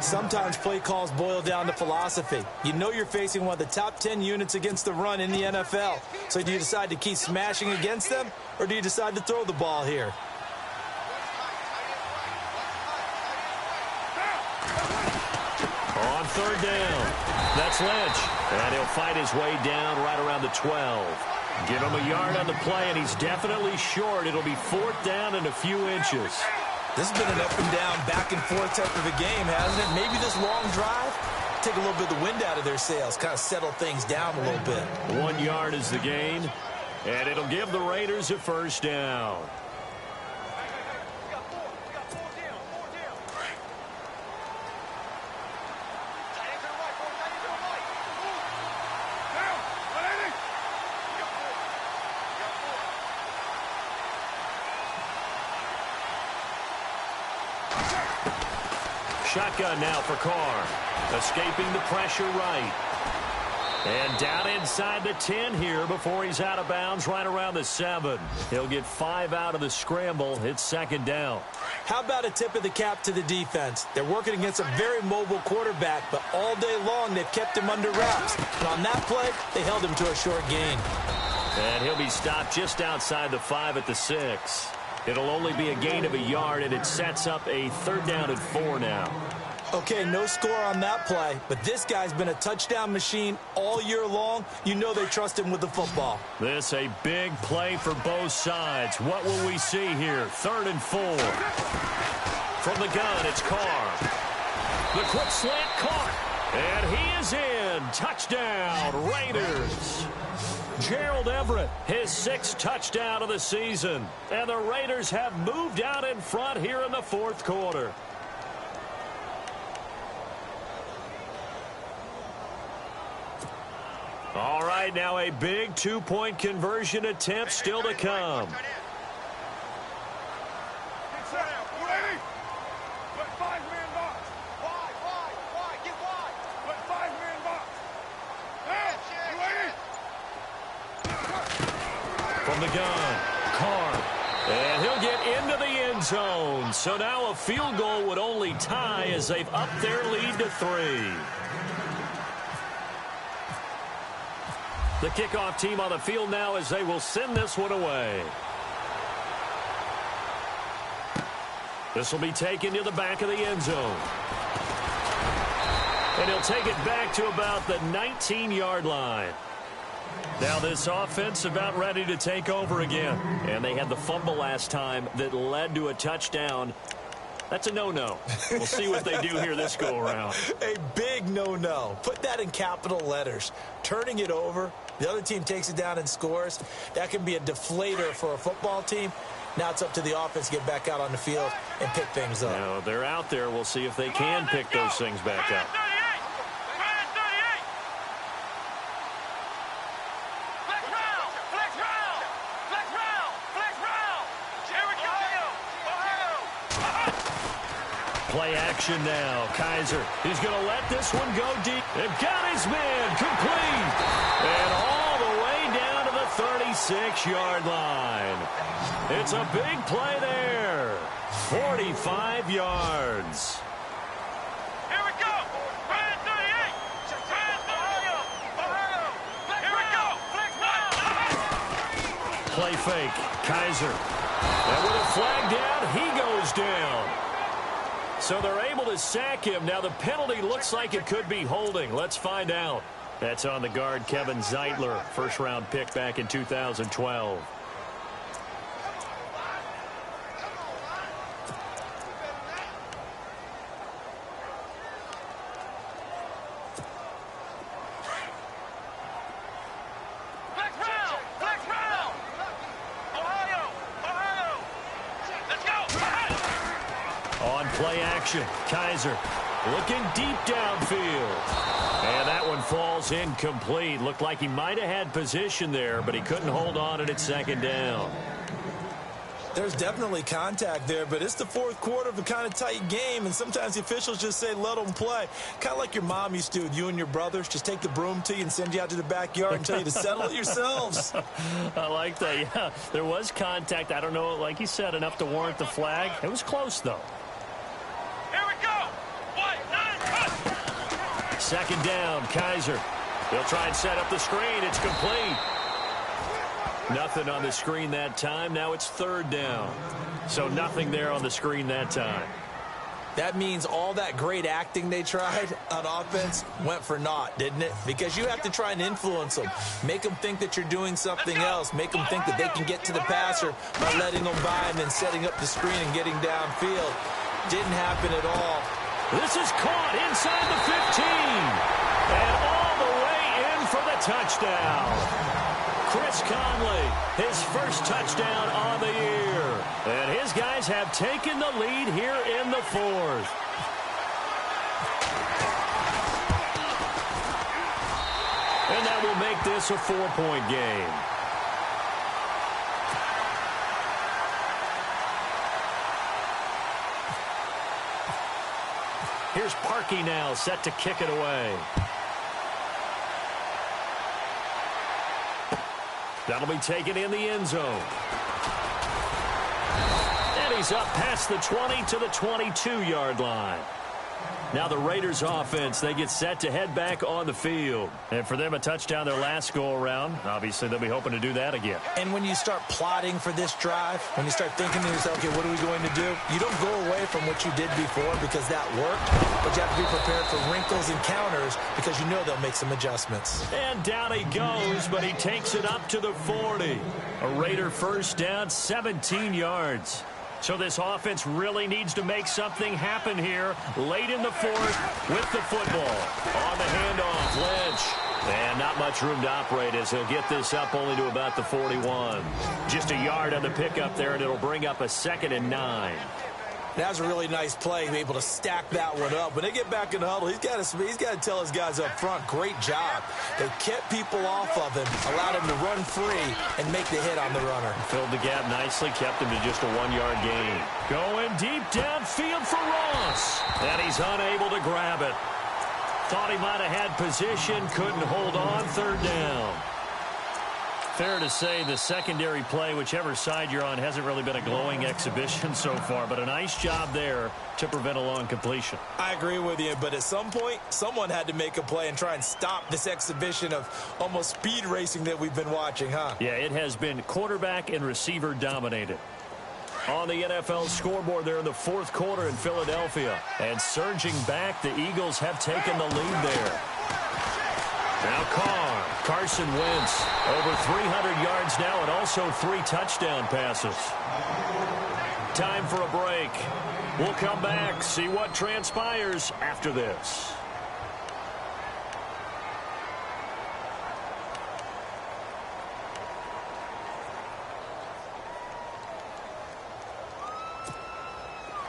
Sometimes play calls boil down to philosophy. You know you're facing one of the top 10 units against the run in the NFL. So do you decide to keep smashing against them, or do you decide to throw the ball here? On 3rd down, that's Lynch. And he'll fight his way down right around the 12. Give him a yard on the play, and he's definitely short. It'll be 4th down and a few inches. This has been an up and down, back and forth type of a game, hasn't it? Maybe this long drive, take a little bit of the wind out of their sails, kind of settle things down a little bit. 1 yard is the gain, and it'll give the Raiders a 1st down. Shotgun now for Carr. Escaping the pressure right. And down inside the 10 here before he's out of bounds right around the 7. He'll get 5 out of the scramble. It's second down. How about a tip of the cap to the defense? They're working against a very mobile quarterback, but all day long they've kept him under wraps. And on that play, they held him to a short gain. And he'll be stopped just outside the 5 at the 6. It'll only be a gain of a yard, and it sets up a 3rd down and 4 now. Okay, no score on that play, but this guy's been a touchdown machine all year long. You know they trust him with the football. This a big play for both sides. What will we see here? 3rd and 4. From the gun, it's Carr. The quick slant caught, and he is in. Touchdown, Raiders. Gerald Everett, his 6th touchdown of the season. And the Raiders have moved out in front here in the 4th quarter. All right, now a big 2-point conversion attempt still to come. From the gun, Carr. And he'll get into the end zone. So now a field goal would only tie as they've upped their lead to 3. The kickoff team on the field now as they will send this one away. This will be taken to the back of the end zone. And he'll take it back to about the 19-yard line. Now this offense about ready to take over again. And they had the fumble last time that led to a touchdown. That's a no-no. We'll see what they do here this go-around. A big no-no. Put that in capital letters. Turning it over, the other team takes it down and scores. That can be a deflator for a football team. Now it's up to the offense to get back out on the field and pick things up. Now they're out there. We'll see if they can pick those things back up. Play action now. Kaiser, he's going to let this one go deep. And got his man complete. And all the way down to the 36-yard line. It's a big play there. 45 yards. Here we go. Brand 38. Brand Ohio. Here we go. Flex round. Play fake. Kaiser. And with a flag down, he goes down. So they're able to sack him. Now the penalty looks like it could be holding. Let's find out. That's on the guard, Kevin Zeitler, first-round pick back in 2012. Kaiser looking deep downfield. And that one falls incomplete. Looked like he might have had position there, but he couldn't hold on at its 2nd down. There's definitely contact there, but it's the 4th quarter of a kind of tight game, and sometimes the officials just say, let them play. Kind of like your mom used to with you and your brothers. Just take the broom to you and send you out to the backyard and tell you to settle it yourselves. I like that. Yeah, there was contact. I don't know, like you said, enough to warrant the flag. It was close, though. Here we go. 2nd down, Kaiser. They'll try and set up the screen. It's complete. Nothing on the screen that time. Now it's 3rd down. So nothing there on the screen that time. That means all that great acting they tried on offense went for naught, didn't it? Because you have to try and influence them. Make them think that you're doing something else. Make them think that they can get to the passer by letting them by and then setting up the screen and getting downfield. Didn't happen at all. This is caught inside the 15. And all the way in for the touchdown. Chris Conley, his first touchdown on the year. And his guys have taken the lead here in the 4th. And that will make this a 4-point game. Here's Parkey now, set to kick it away. That'll be taken in the end zone. And he's up past the 20 to the 22-yard line. Now the Raiders offense, they get set to head back on the field. And for them, a touchdown their last go-around. Obviously, they'll be hoping to do that again. And when you start plotting for this drive, when you start thinking to yourself, okay, what are we going to do? You don't go away from what you did before because that worked, but you have to be prepared for wrinkles and counters because you know they'll make some adjustments. And down he goes, but he takes it up to the 40. A Raider first down, 17 yards. So this offense really needs to make something happen here late in the fourth with the football. On the handoff, Lynch. And not much room to operate as he'll get this up only to about the 41. Just a yard on the pickup there, and it'll bring up a 2nd and 9. That was a really nice play, be able to stack that one up. When they get back in the huddle, he's got to tell his guys up front, great job. They kept people off of him, allowed him to run free, and make the hit on the runner. Filled the gap nicely, kept him to just a 1-yard gain. Going deep downfield for Ross. And he's unable to grab it. Thought he might have had position, couldn't hold on, 3rd down. Fair to say the secondary play, whichever side you're on, hasn't really been a glowing exhibition so far, but a nice job there to prevent a long completion. I agree with you, but at some point, someone had to make a play and try and stop this exhibition of almost speed racing that we've been watching, huh? Yeah, it has been quarterback and receiver dominated. On the NFL scoreboard there in the 4th quarter in Philadelphia. And surging back, the Eagles have taken the lead there. Now Carson Wentz, over 300 yards now and also 3 touchdown passes. Time for a break. We'll come back, see what transpires after this.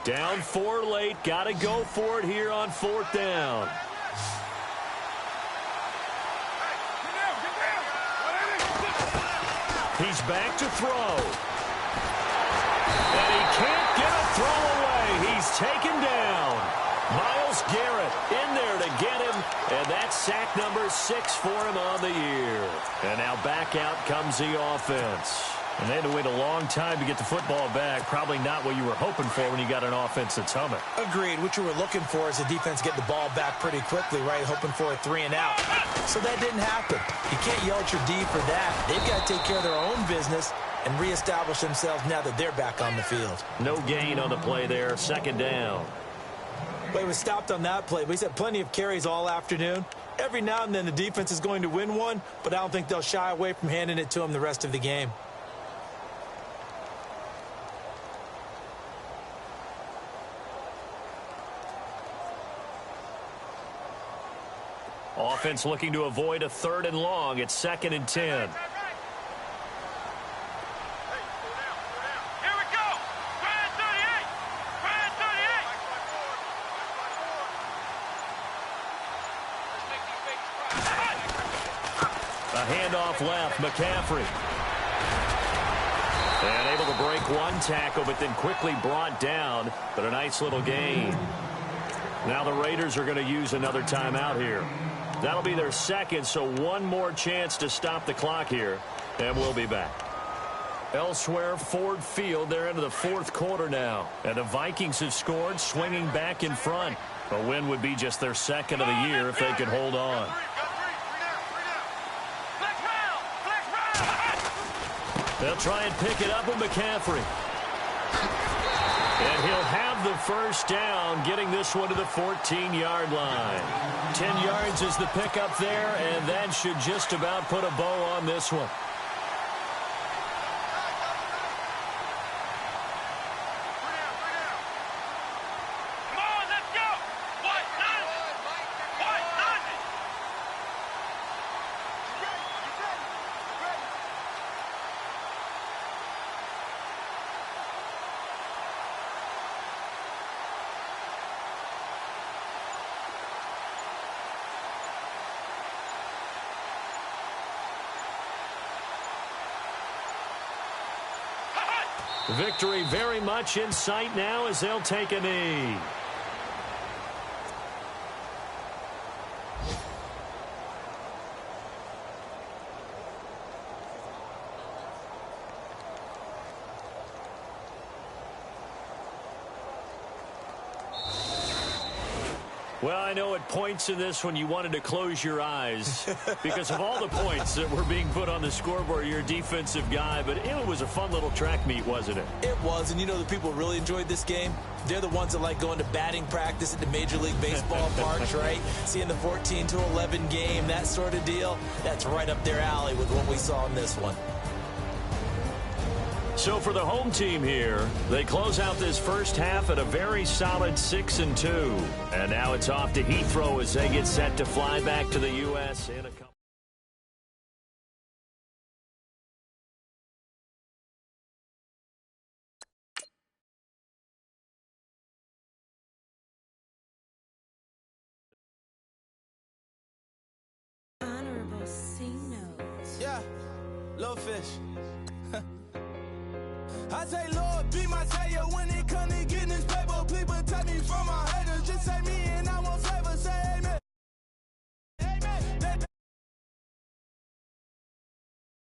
Down 4 late, got to go for it here on 4th down. He's back to throw. And he can't get a throw away. He's taken down. Myles Garrett in there to get him. And that's sack number 6 for him on the year. And now back out comes the offense. And they had to wait a long time to get the football back. Probably not what you were hoping for when you got an offense that's humming. Agreed. What you were looking for is the defense get the ball back pretty quickly, right? Hoping for a 3 and out. So that didn't happen. You can't yell at your D for that. They've got to take care of their own business and reestablish themselves now that they're back on the field. No gain on the play there. 2nd down. Well, he was stopped on that play, but he's had plenty of carries all afternoon. Every now and then the defense is going to win one, but I don't think they'll shy away from handing it to him the rest of the game. Offense looking to avoid a 3rd and long. It's 2nd and 10. Here we go. Grand 38. Grand 38. A handoff left. McCaffrey. And able to break 1 tackle, but then quickly brought down. But a nice little gain. Now the Raiders are going to use another timeout here. That'll be their 2nd, so 1 more chance to stop the clock here. And we'll be back. Elsewhere, Ford Field, they're into the 4th quarter now. And the Vikings have scored, swinging back in front. A win would be just their 2nd of the year if they could hold on. They'll try and pick it up with McCaffrey. And he'll have the first down, getting this one to the 14-yard line. 10 yards is the pickup there, and that should just about put a bow on this one. Victory very much in sight now as they'll take a knee. Well, I know at points in this one you wanted to close your eyes because of all the points that were being put on the scoreboard. You're a defensive guy, but it was a fun little track meet, wasn't it? It was, and you know the people who really enjoyed this game? They're the ones that like going to batting practice at the Major League Baseball parks, right? Seeing the 14-11 game, that sort of deal. That's right up their alley with what we saw in this one. So for the home team here, they close out this first half at a very solid 6-2. And now it's off to Heathrow as they get set to fly back to the U.S. in a couple. Honorable C notes. Yeah, little fish. I say, Lord, be my savior when